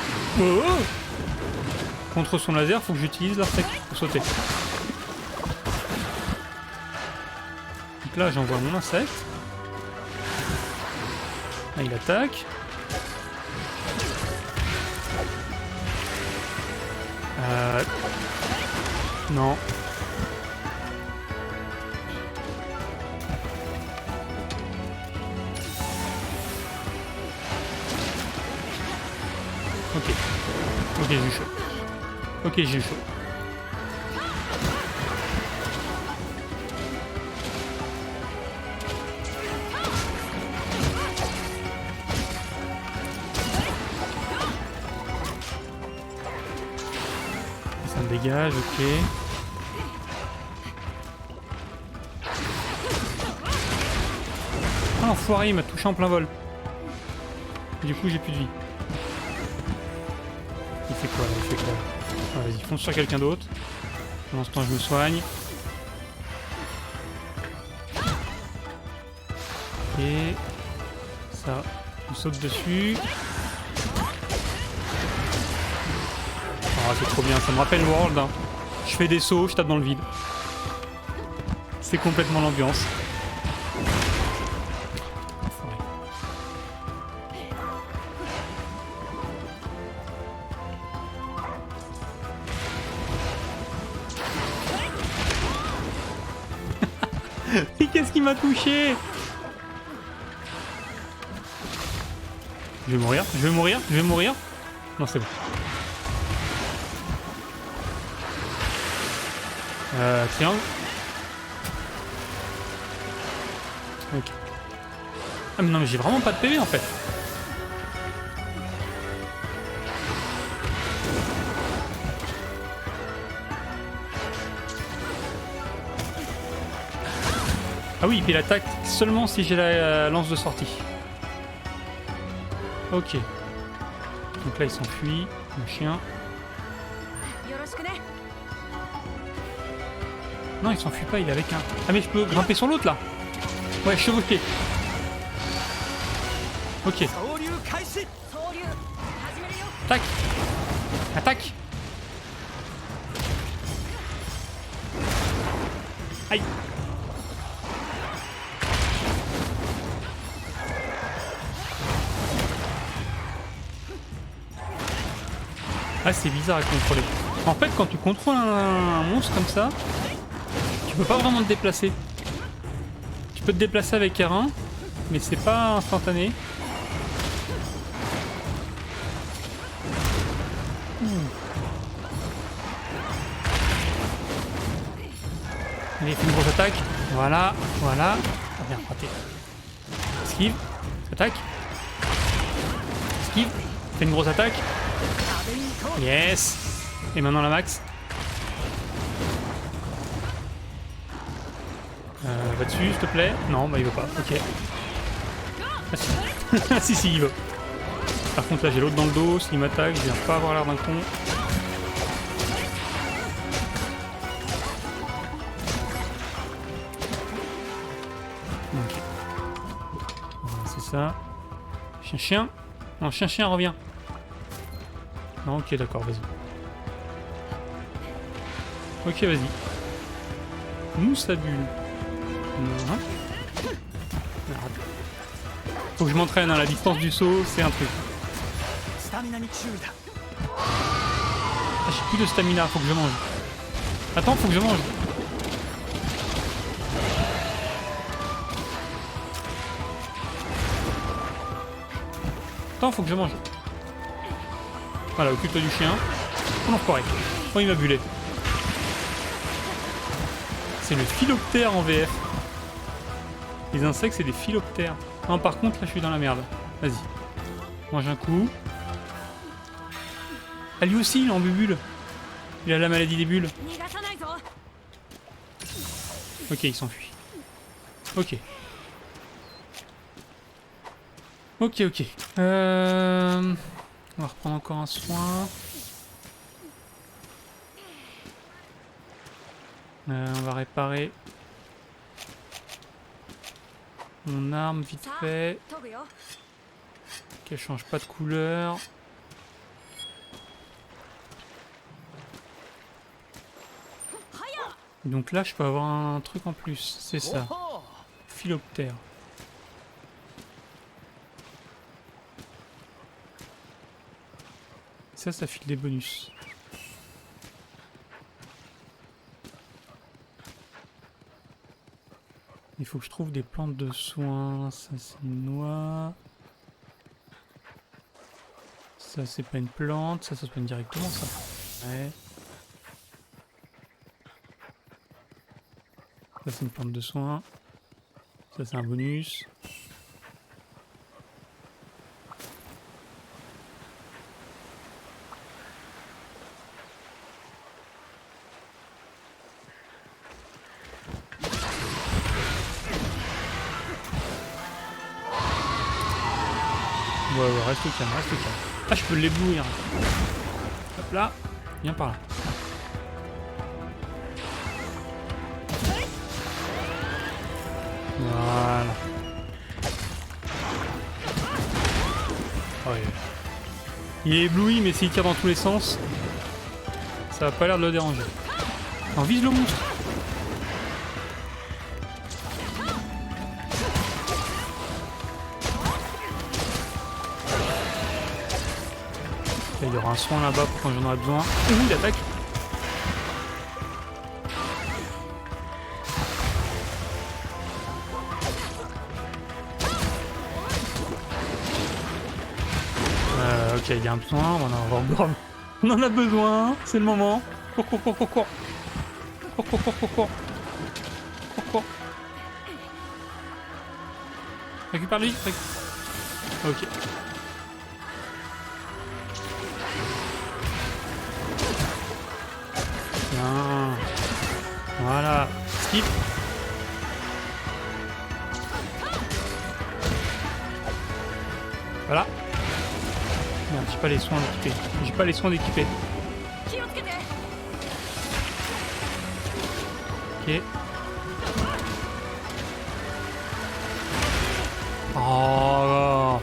Oh, oh contre son laser, il faut que j'utilise l'insecte pour sauter. Donc là, j'envoie mon insecte. Là, il attaque. Non. Ok. Ok, j'ai eu chaud. Ok, j'ai eu chaud. Ça me dégage, ok. Ah, l'enfoiré, il m'a touché en plein vol. Du coup, j'ai plus de vie. Il fait quoi là? Il fait quoi? Ah, vas-y, fonce sur quelqu'un d'autre. Pendant ce temps, je me soigne. Et ça, je saute dessus. Ah, c'est trop bien, ça me rappelle World. Hein. Je fais des sauts, je tape dans le vide. C'est complètement l'ambiance. Et qu'est-ce qui m'a touché? Je vais mourir, je vais mourir, je vais mourir. Non, c'est bon. Triangle. Ok. Ah mais non mais j'ai vraiment pas de PV en fait. Ah oui, puis il attaque seulement si j'ai la lance de sortie. Ok. Donc là il s'enfuit, le chien. Non, il s'enfuit pas, il est avec un... Ah mais je peux grimper sur l'autre là. Ouais, chevaucher. Ok. 総流開始 総流始めるよ Tac. Attaque. Aïe. Ah, c'est bizarre à contrôler. En fait, quand tu contrôles un monstre comme ça, tu peux pas vraiment te déplacer. Tu peux te déplacer avec R1, mais c'est pas instantané. Allez, fais une grosse attaque. Voilà, voilà. Ah, bien, raté. Esquive. Attaque. Esquive. Fais une grosse attaque. 壁に行こう Yes. Et maintenant la max. Va dessus, s'il te plaît. Non, bah il veut pas. Ok. Ah si. Si, si, il veut. Par contre, là j'ai l'autre dans le dos. S'il m'attaque, je viens pas avoir l'air d'un con. Ok. Voilà, c'est ça. Chien. Non, chien, reviens. Non, ok, d'accord, vas-y. Ok, vas-y. Mousse à bulle. Non. Faut que je m'entraîne, hein, la distance du saut, c'est un truc. スタミナに注意だ Ah, j'ai plus de stamina, faut que je mange. Attends, faut que je mange. Attends, faut que je mange. Voilà, occupe-toi du chien. Oh non, correct. Oh, il m'a bulé. C'est le philoptère en VF. Les insectes, c'est des philoptères. Non, par contre, là, je suis dans la merde. Vas-y. Mange un coup. Ah, lui aussi, il est en bubule. Il a la maladie des bulles. 逃がさないぞ Ok, il s'enfuit. Ok. Ok. On va reprendre encore un soin. On va réparer mon arme vite さあ fait. 飛ぶよ Qu'elle change pas de couleur. Donc là, je peux avoir un truc en plus. C'est ça. おほ Philoptère. Ça file des bonus. Il faut que je trouve des plantes de soins. Ça, c'est une noix. Ça, c'est pas une plante. Ça soigne directement, ça. Ouais. Ça, c'est une plante de soins. Ça, c'est un bonus. Ouais, reste calme. Ah, je peux l'éblouir. Hop là. Viens par là. Voilà. Oh, il est ébloui, mais s'il tire dans tous les sens, ça va pas l'air de le déranger. On vise le monstre. Il y aura un soin là-bas pour quand j'en aurai besoin. Ouh, il attaque. Ok, il y a un besoin, on en a avoir besoin. On en a besoin, c'est le moment. Cours. Récupère-lui. Ok. Bien. Voilà. Skip. Voilà. Non, j'ai pas les soins d'équiper. 気をつけて Ok. Oh.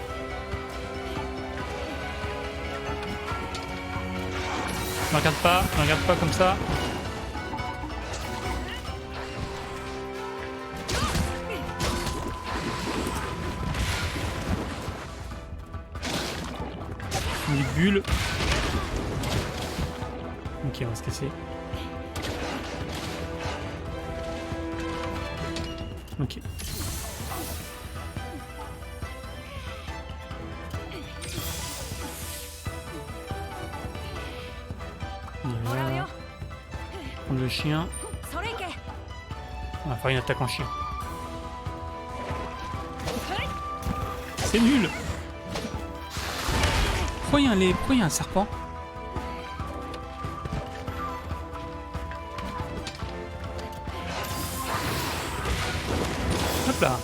Ne regarde pas comme ça. Une bulle. Ok, on va se casser. Ok. Voilà. Prendre le chien. それいけ On va faire une attaque en chien. C'est nul. pourquoi il y a un serpent? Hop là.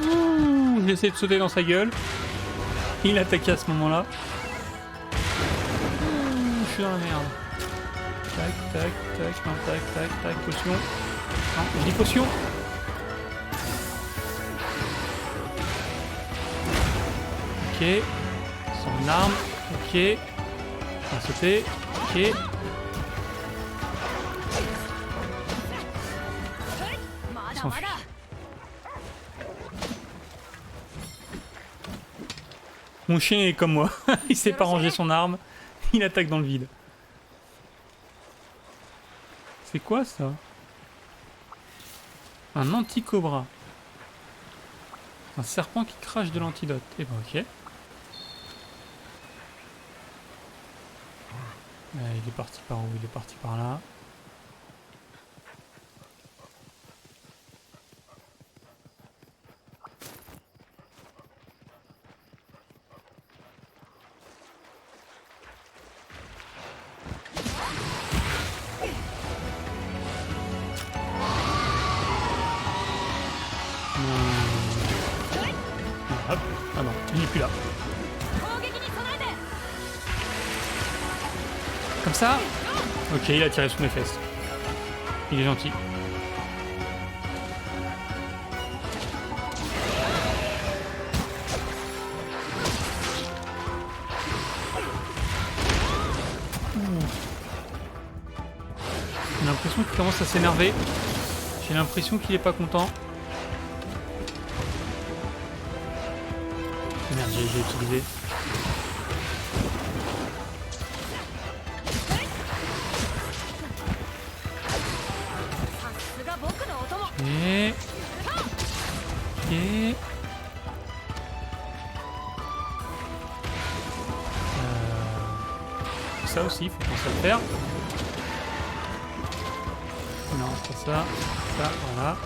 Ouh, j'ai essayé de sauter dans sa gueule. Il a attaqué à ce moment-là. Ouh, je suis dans la merde. Tac, tac, tac, non, tac, tac, tac, potion. Non, je dis potion. Ok. Son arme. Ok. On va sauter. Ok. まだ S'enfuit. まだ Mon chien est comme moi. Il sait pas ranger son arme. Il attaque dans le vide. C'est quoi ça? Un anti-cobra. Un serpent qui crache de l'antidote. Eh ben ok. Il est parti par où? Il est parti par là. Hop. Ah non, il n'est plus là. 攻撃に備えて Comme ça? Ok, il a tiré sous mes fesses. Il est gentil. J'ai l'impression qu'il commence à s'énerver. J'ai l'impression qu'il est pas content. Merde, j'ai utilisé. Ok. Ok. Ça aussi, il faut penser à le faire. Non, c'est pas ça. Ça, voilà.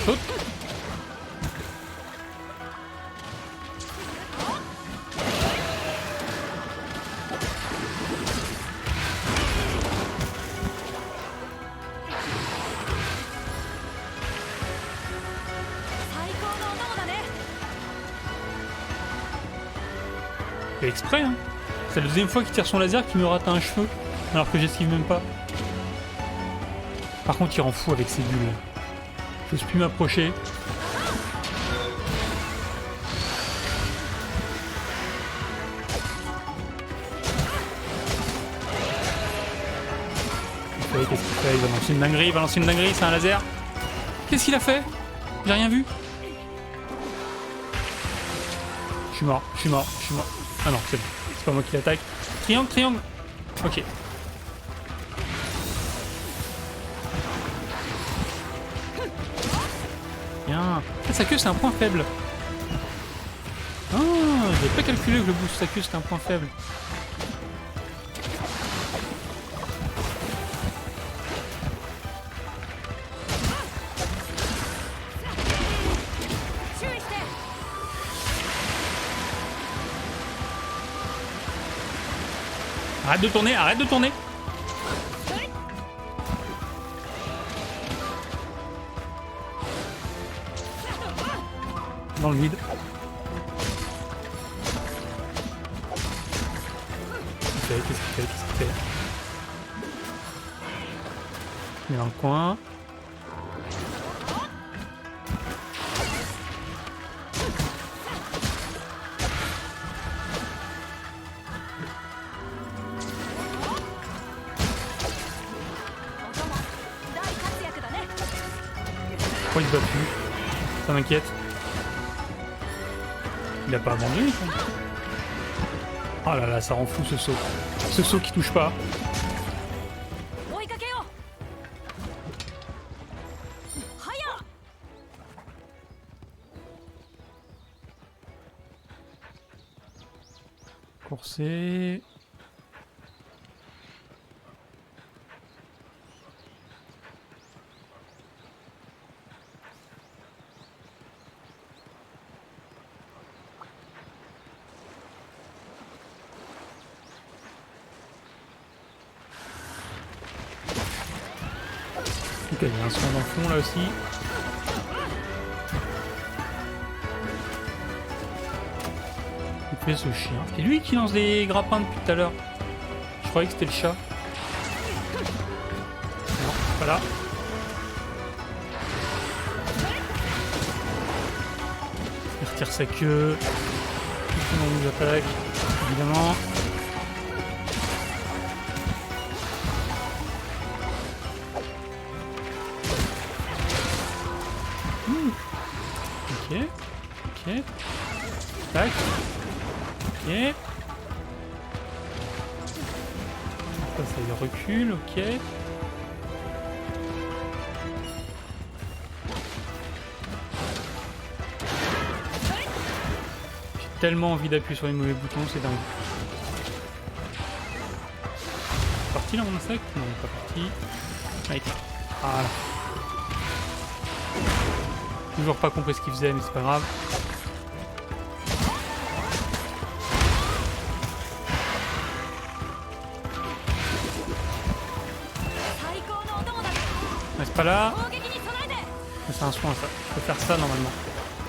Saute. C'est exprès, hein. C'est la deuxième fois qu'il tire son laser qui me rate un cheveu, alors que j'esquive même pas. Par contre, il rend fou avec ses bulles. J'ose plus m'approcher. Qu'est-ce qu'il fait? Il va lancer une dinguerie, il va lancer une dinguerie, c'est un laser. Qu'est-ce qu'il a fait? J'ai rien vu. Je suis mort, je suis mort, je suis mort. Ah non, c'est bon. C'est pas moi qui l'attaque. Triangle, triangle. Ok. Bien. Ah, sa queue, c'est un point faible. Ah, j'avais pas calculé que le boost sa queue, c'était un point faible. Arrête de tourner, arrête de tourner. Dans le vide. Qu'est-ce qu'il fait? Qu'est-ce qu'il fait? Il est dans le coin. Pourquoi il se bat plus? Ça m'inquiète. Il a pas abandonné, quoi. Oh là là, ça rend fou ce saut. Ce saut qui touche pas. 追いかけよう。はや。 Courser. Ok, il y a un son dans le fond là aussi. Il fait ce chien. C'est lui qui lance des grappins depuis tout à l'heure. Je croyais que c'était le chat. Non, pas là. Il retire sa queue. On nous attaque, évidemment. Ok. Ok. Tac. Ok. Ça y recule, ok. J'ai tellement envie d'appuyer sur les mauvais boutons, c'est dingue. C'est parti là mon insecte? Non, il est pas parti. Allez. Voilà. Toujours pas compris ce qu'il faisait, mais c'est pas grave. Reste pas là. C'est un soin ça. Je peux faire ça normalement.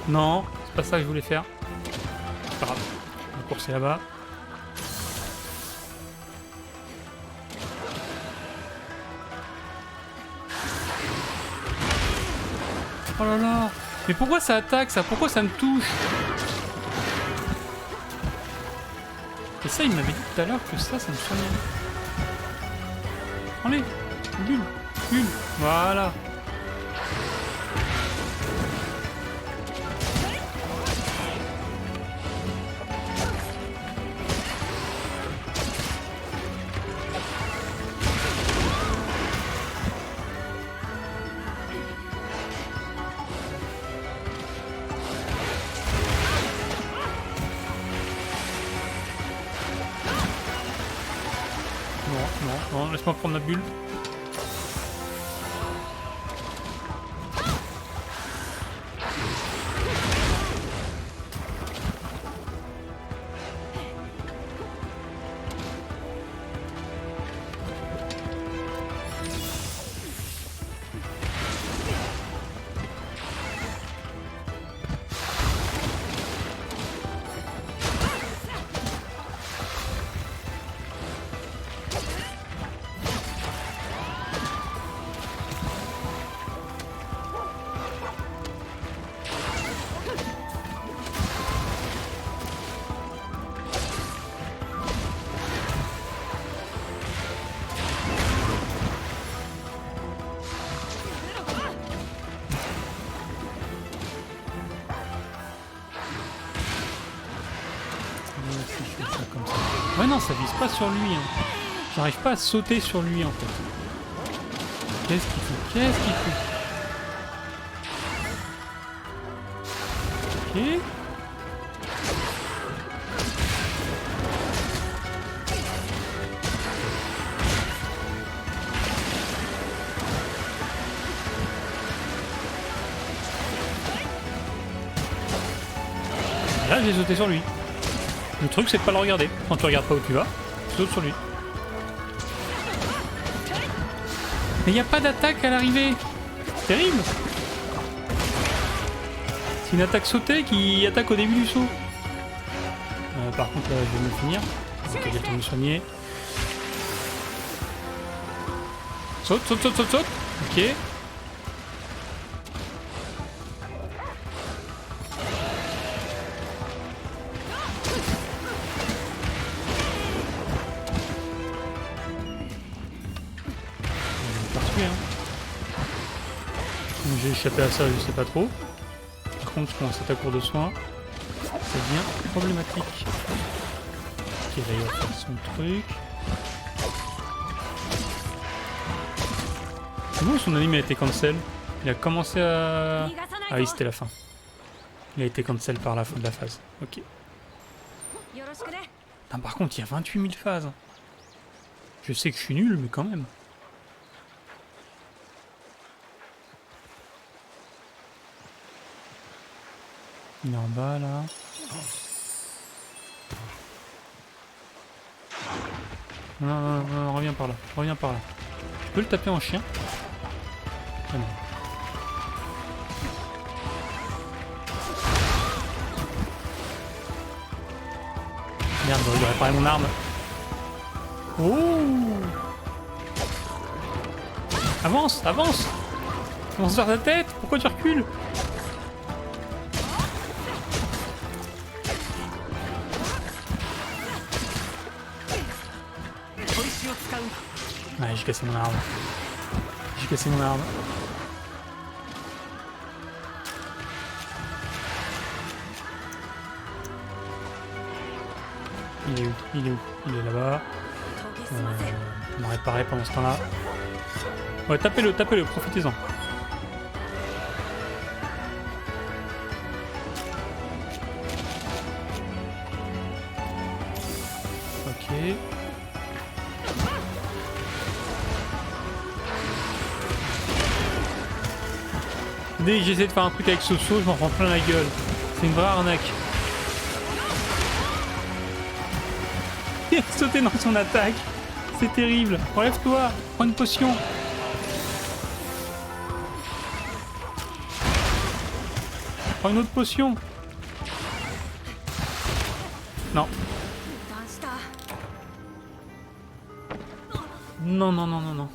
Non, c'est pas ça que je voulais faire. C'est pas grave. On va courser là-bas. Oh là là. Mais pourquoi ça attaque ça? Pourquoi ça me touche? Et ça, il m'avait dit tout à l'heure que ça me soignait. Allez, bulle, bulle. Voilà. Non, non, laisse-moi prendre ma bulle. Ouais non, ça vise pas sur lui. Hein. J'arrive pas à sauter sur lui en fait. Qu'est-ce qu'il fait? Qu'est-ce qu'il fait? Ok. Là j'ai sauté sur lui. Le truc c'est de pas le regarder. Quand tu regardes pas où tu vas, tu sautes sur lui. Mais il n'y a pas d'attaque à l'arrivée. C'est terrible. C'est une attaque sautée qui attaque au début du saut. Par contre là je vais me finir. Ok, il va me soigner. Saute, saute, saute, saute, saute. Ok. J'ai échappé à ça, je sais pas trop. Par contre, je commence à ta cour de soins. Ça devient problématique. Ok, là il va faire son truc. C'est bon, son anime a été cancel. Il a commencé à... 逃がさ Ah ない oui, ぞ c'était la fin. Il a été cancel par la fin de la phase. Ok. よろしくね Ah, par contre, il y a 28 000 phases. Je sais que je suis nul, mais quand même. Il est en bas, là. Non, non, non, reviens par là. Reviens par là. Tu peux le taper en chien? Ah non. Merde, j'aurais dû réparer mon arme. Oh! Avance, avance! Avance vers ta tête! Pourquoi tu recules? 砥石を使うんだ Ouais, j'ai cassé mon arme. J'ai cassé mon arme. Il est où? Il est où? Il est là-bas. 研ぎ澄ませ On va réparer pendant ce temps-là. Ouais, tapez-le, tapez-le, profitez-en. Ok. Dès que j'essaie de faire un truc avec ce saut, je m'en prends plein la gueule. C'est une vraie arnaque. Il a sauté dans son attaque. C'est terrible. Relève-toi, prends une potion. Prends une autre potion. Non. 油断した Non, non, non, non, non.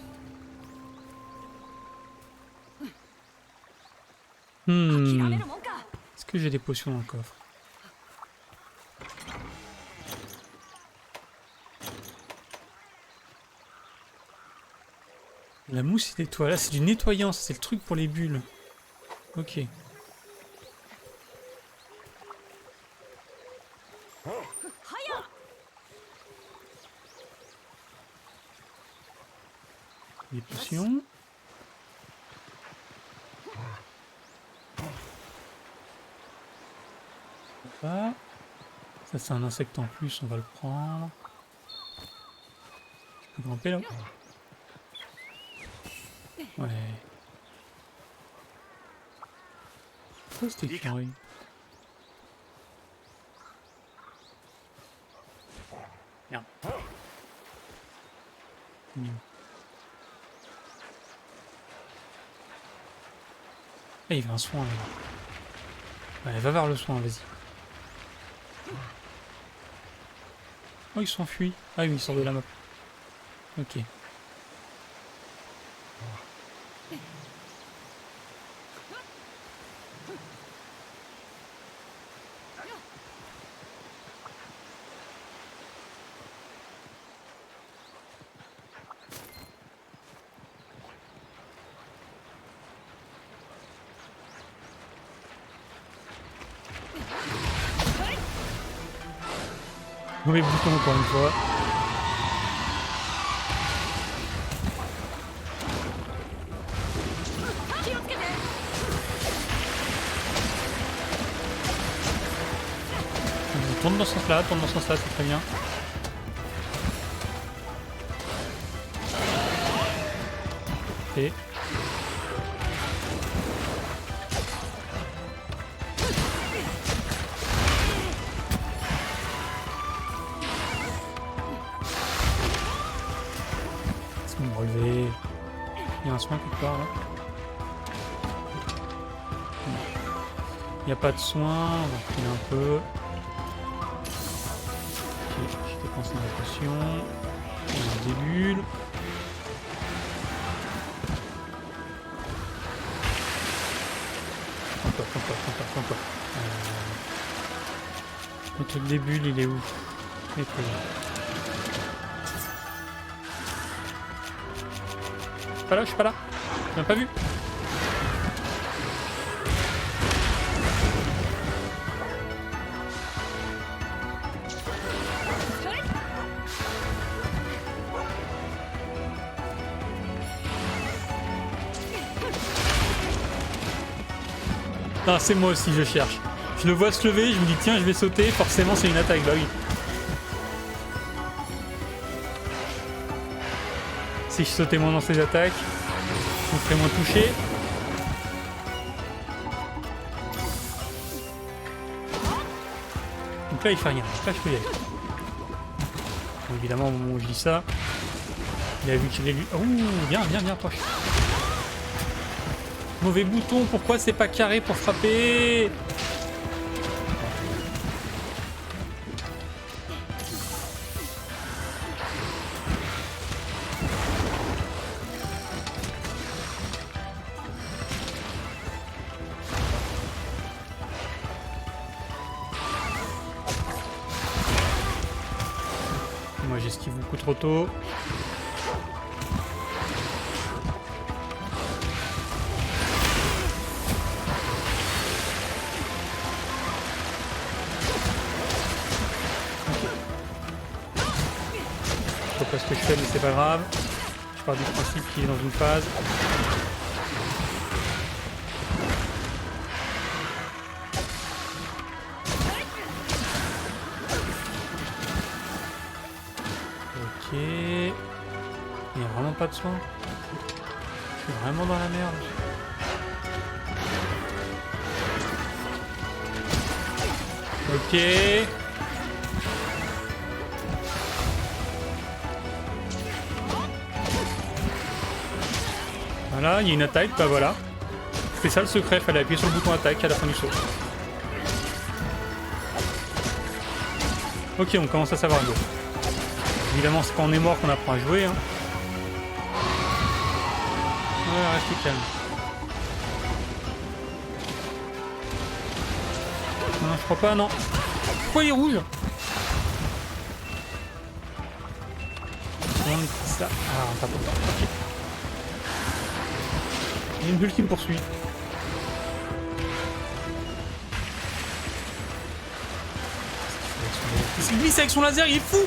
諦め Hmm. るもんか Est-ce que j'ai des potions dans le coffre? La mousse et nettoie. Là, c'est du nettoyant. C'est le truc pour les bulles. Ok. はや Des potions. Ça, c'est un insecte en plus, on va le prendre. Tu peux grimper là? Ouais. Ça, c'était écureuil. Merde. Ah, il veut un soin là. Ouais, va vers le soin, vas-y. Oh, il s'enfuit. Ah oui, il sort de la map. Ok. Mauvais bouton encore une fois. Tourne dans ce sens-là, tourne dans ce sens-là, c'est très bien. Et... Est-ce qu'on me relever? Il y a un soin quelque part là. Il n'y a pas de soin, on va reculer un peu. Ok, je dépense ma potion. On a des bulles. Encore. Le truc des bulles, il est où? Il est là. Je suis pas là. Tu m'as pas vu. Non, c'est moi aussi, je cherche. Je le vois se lever, je me dis tiens, je vais sauter, forcément c'est une attaque, bah oui. Si je sautais moins dans ses attaques, on serait moins touché. Donc là il fait rien, donc là je peux y aller. Bon, évidemment au moment où je dis ça, il a vu qu'il est lui. Oh, bien, proche. Mauvais bouton, pourquoi c'est pas carré pour frapper? Moi j'esquive beaucoup trop tôt. Je sais pas ce que je fais mais c'est pas grave. Je pars du principe qu'il est dans une phase. Ok. Il n'y a vraiment pas de soin. Je suis vraiment dans la merde. Ok. Voilà, il y a une attaque, bah voilà. C'est ça le secret, fallait appuyer sur le bouton attaque à la fin du saut. Ok, on commence à savoir jouer. Évidemment, c'est quand on est mort qu'on apprend à jouer. Hein. Ouais, restez calme. Non, je crois pas, non. Pourquoi il est rouge? Ça. Ah, on tape pas. Ok. Il y a une bulle qui me poursuit. Il glisse avec son laser, il est fou!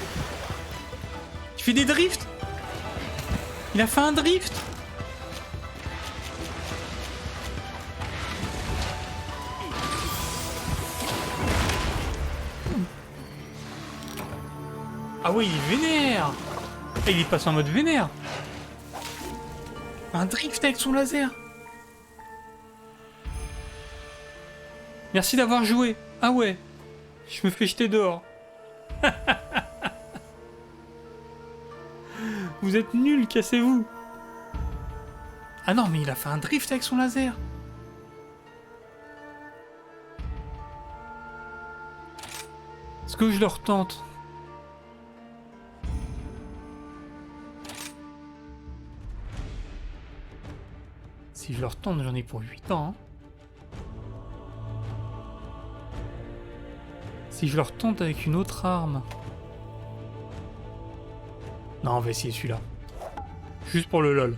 Il fait des drifts! Il a fait un drift! Ah ouais, il est vénère! Et il est passé en mode vénère! Un drift avec son laser! Merci d'avoir joué! Ah ouais! Je me fais jeter dehors! Vous êtes nuls, cassez-vous! Ah non, mais il a fait un drift avec son laser! Est-ce que je le retente? Si je le retente, j'en ai pour 8 ans. Hein. Si je le retente avec une autre arme... Non, on va essayer celui-là. Juste pour le lol.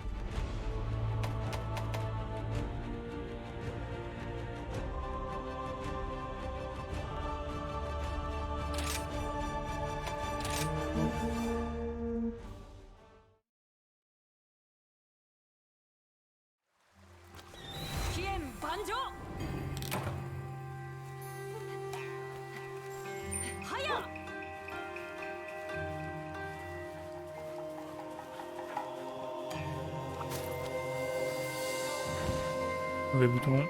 Mauvais bouton.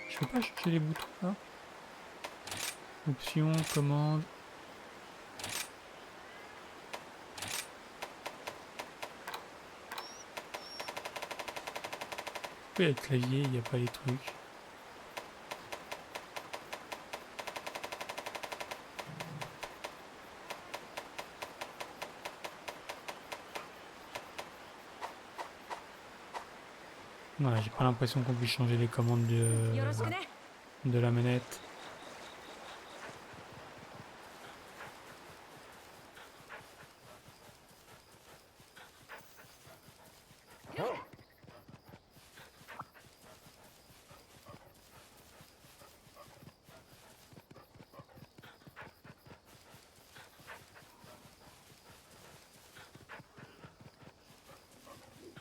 Je peux pas chercher les boutons là. Option, commande. Pourquoi il y a le clavier, il n'y a pas les trucs? Ouais, j'ai pas l'impression qu'on puisse changer les commandes de la manette.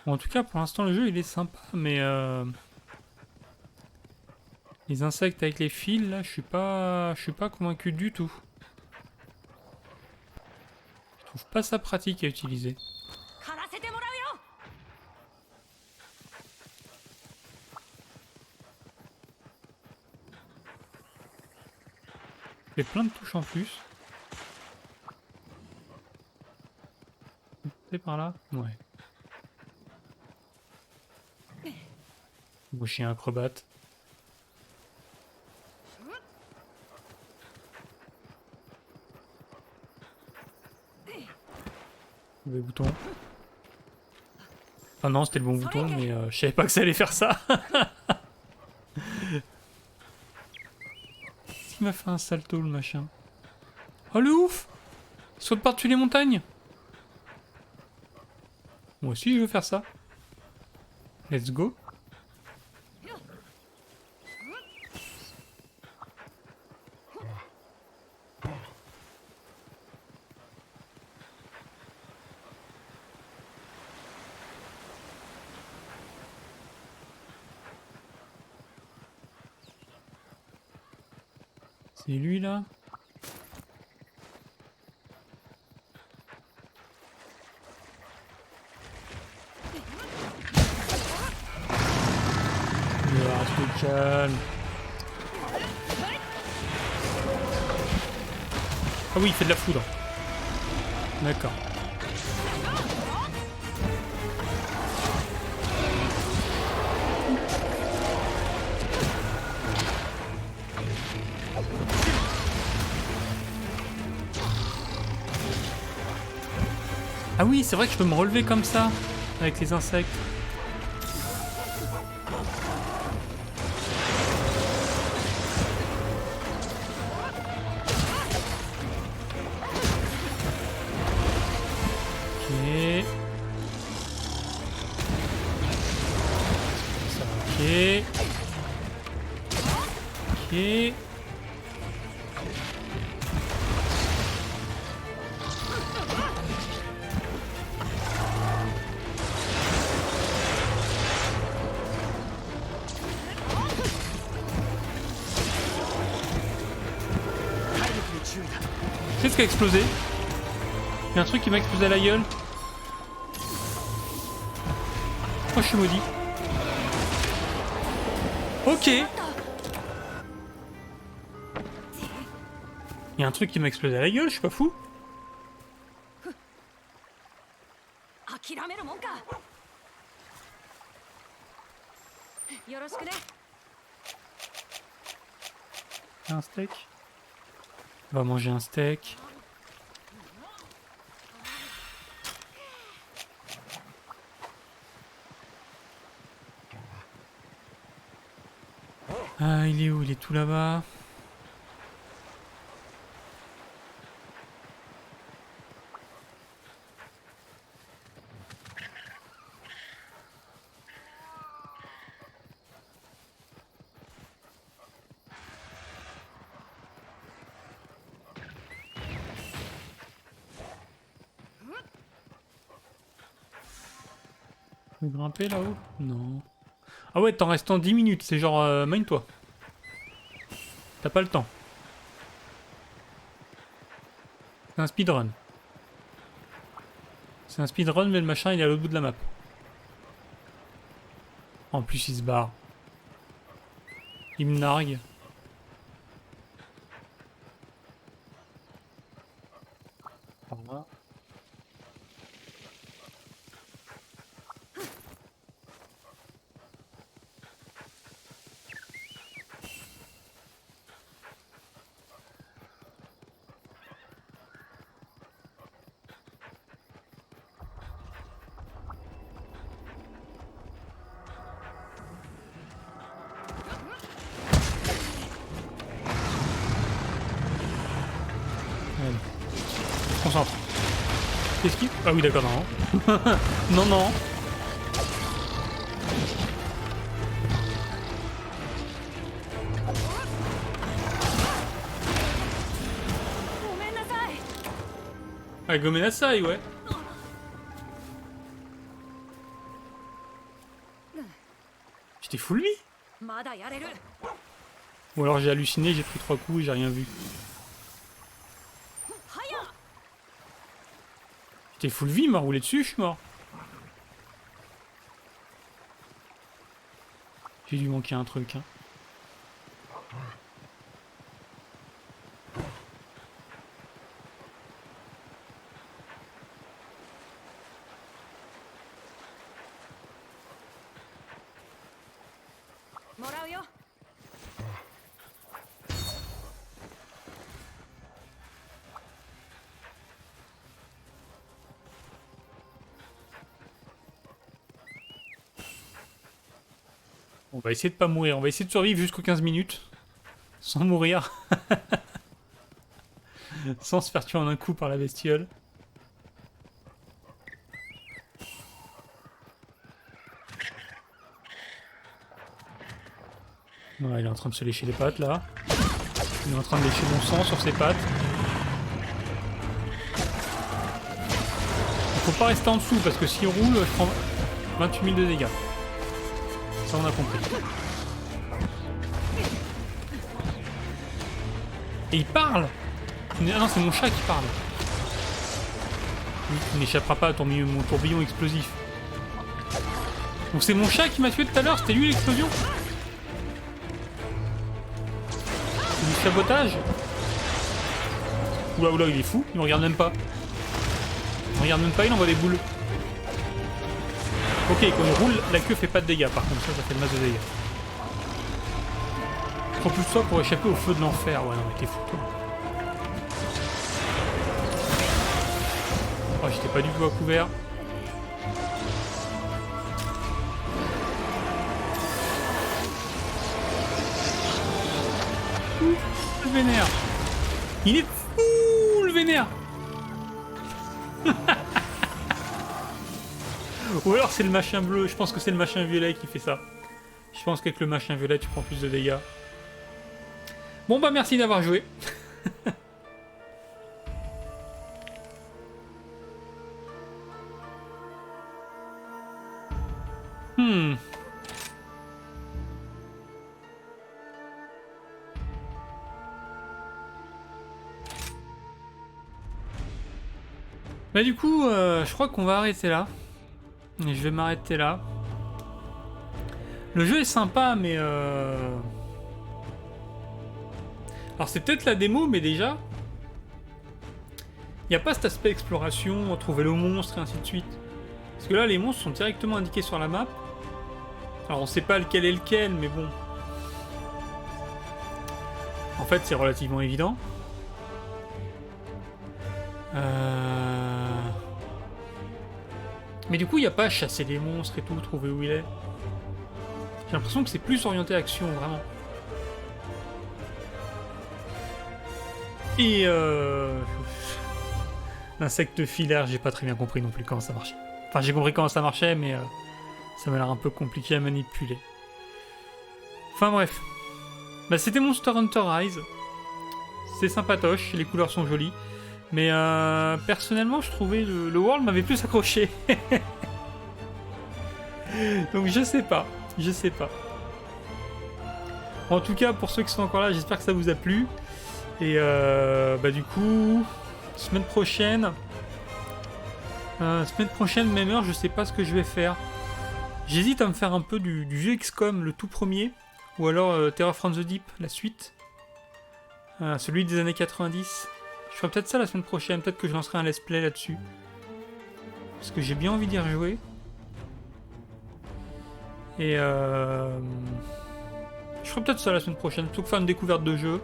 Bon, en tout cas, pour l'instant, le jeu il est sympa, mais Les insectes avec les fils, là, je suis pas convaincu du tout. Je trouve pas ça pratique à utiliser. 狩らせてもらうよ。 Il y a plein de touches en plus. C'est par là? Ouais. Beau chien acrobate. Le bouton. Ah non, c'était le bon bouton, mais je savais pas que ça allait faire ça. Est-ce qu'il m'a fait un salto, le machin? Oh, le ouf! Saute par-dessus les montagnes! Moi aussi, je veux faire ça. Let's go. C'est lui là. Reste calme. Ah oui, il fait de la foudre. D'accord. Ah oui, c'est vrai que je peux me relever comme ça, avec les insectes. Ok. Ça, ok. Ok. Qu'est-ce qui a explosé? Il y a un truc qui m'a explosé à la gueule. Oh, je suis maudit. Ok. Il y a un truc qui m'a explosé à la gueule, je suis pas fou. 諦めるもんか。よろしくね。 Un steak. On va manger un steak. Ah, il est où? Il est tout là-bas. Je peux grimper là-haut? Non. Ah ouais, t'en restant 10 minutes, c'est genre mine-toi. T'as pas le temps. C'est un speedrun. C'est un speedrun, mais le machin il est à l'autre bout de la map. En plus, il se barre. Il me nargue. Par là. Allez. Concentre. Qu'est-ce qu'il... Ah oui, d'accord, non. Non, non. Ah, Gomenasai, ouais. J'étais full vie. まだやれる。Ou alors j'ai halluciné, j'ai pris 3 coups et j'ai rien vu. J'étais full vie, il m'a roulé dessus, je suis mort. J'ai dû manquer un truc. Hein. On va essayer de pas mourir. On va essayer de survivre jusqu'aux 15 minutes. Sans mourir. Sans se faire tuer en un coup par la bestiole. Ouais, il est en train de se lécher les pattes là. Il est en train de lécher mon sang sur ses pattes. Il faut pas rester en dessous parce que s'il roule, je prends 28 000 de dégâts. Ça on a compris. Et il parle! Ah non, c'est mon chat qui parle. Il n'échappera pas à mon tourbillon explosif. Donc c'est mon chat qui m'a tué tout à l'heure, c'était lui l'explosion? C'est du sabotage? Oula oula, il est fou, il me regarde même pas. Il me regarde même pas, il envoie des boules. Ok, quand il roule, la queue fait pas de dégâts par contre, ça fait le masse de dégâts. Prends plus de toi pour échapper au feu de l'enfer. Ouais non mais t'es fou toi. Oh j'étais pas du tout à couvert. Le vénère. Il est fou le vénère. Ou alors c'est le machin bleu, je pense que c'est le machin violet qui fait ça. Je pense qu'avec le machin violet tu prends plus de dégâts. Bon bah merci d'avoir joué. Bah du coup, je crois qu'on va arrêter là. Et je vais m'arrêter là. Le jeu est sympa, mais alors c'est peut-être la démo, mais déjà, il n'y a pas cet aspect exploration, trouver le monstre et ainsi de suite. Parce que là, les monstres sont directement indiqués sur la map. Alors on sait pas lequel est lequel, mais bon. En fait, c'est relativement évident. Mais du coup, il n'y a pas à chasser les monstres et tout, trouver où il est. J'ai l'impression que c'est plus orienté action, vraiment. Et l'insecte filaire, j'ai pas très bien compris non plus comment ça marchait. Enfin, j'ai compris comment ça marchait, mais ça m'a l'air un peu compliqué à manipuler. Enfin bref. Bah, c'était Monster Hunter Rise. C'est sympatoche, les couleurs sont jolies. Mais personnellement, je trouvais le World m'avait plus accroché. Donc je sais pas. Je sais pas. En tout cas, pour ceux qui sont encore là, j'espère que ça vous a plu. Et bah du coup, semaine prochaine, même heure, je sais pas ce que je vais faire. J'hésite à me faire un peu du jeu XCOM, le tout premier, ou alors Terror from the Deep, la suite. Celui des années 90. Je ferai peut-être ça la semaine prochaine, peut-être que je lancerai un let's play là-dessus. Parce que j'ai bien envie d'y rejouer. Et je ferai peut-être ça la semaine prochaine, plutôt que faire une découverte de jeu.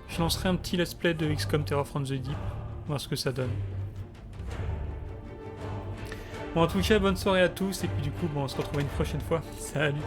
Je lancerai un petit let's play de XCOM Terror from the Deep, voir ce que ça donne. Bon, en tout cas, bonne soirée à tous, et puis du coup, bon, on se retrouve une prochaine fois. Salut!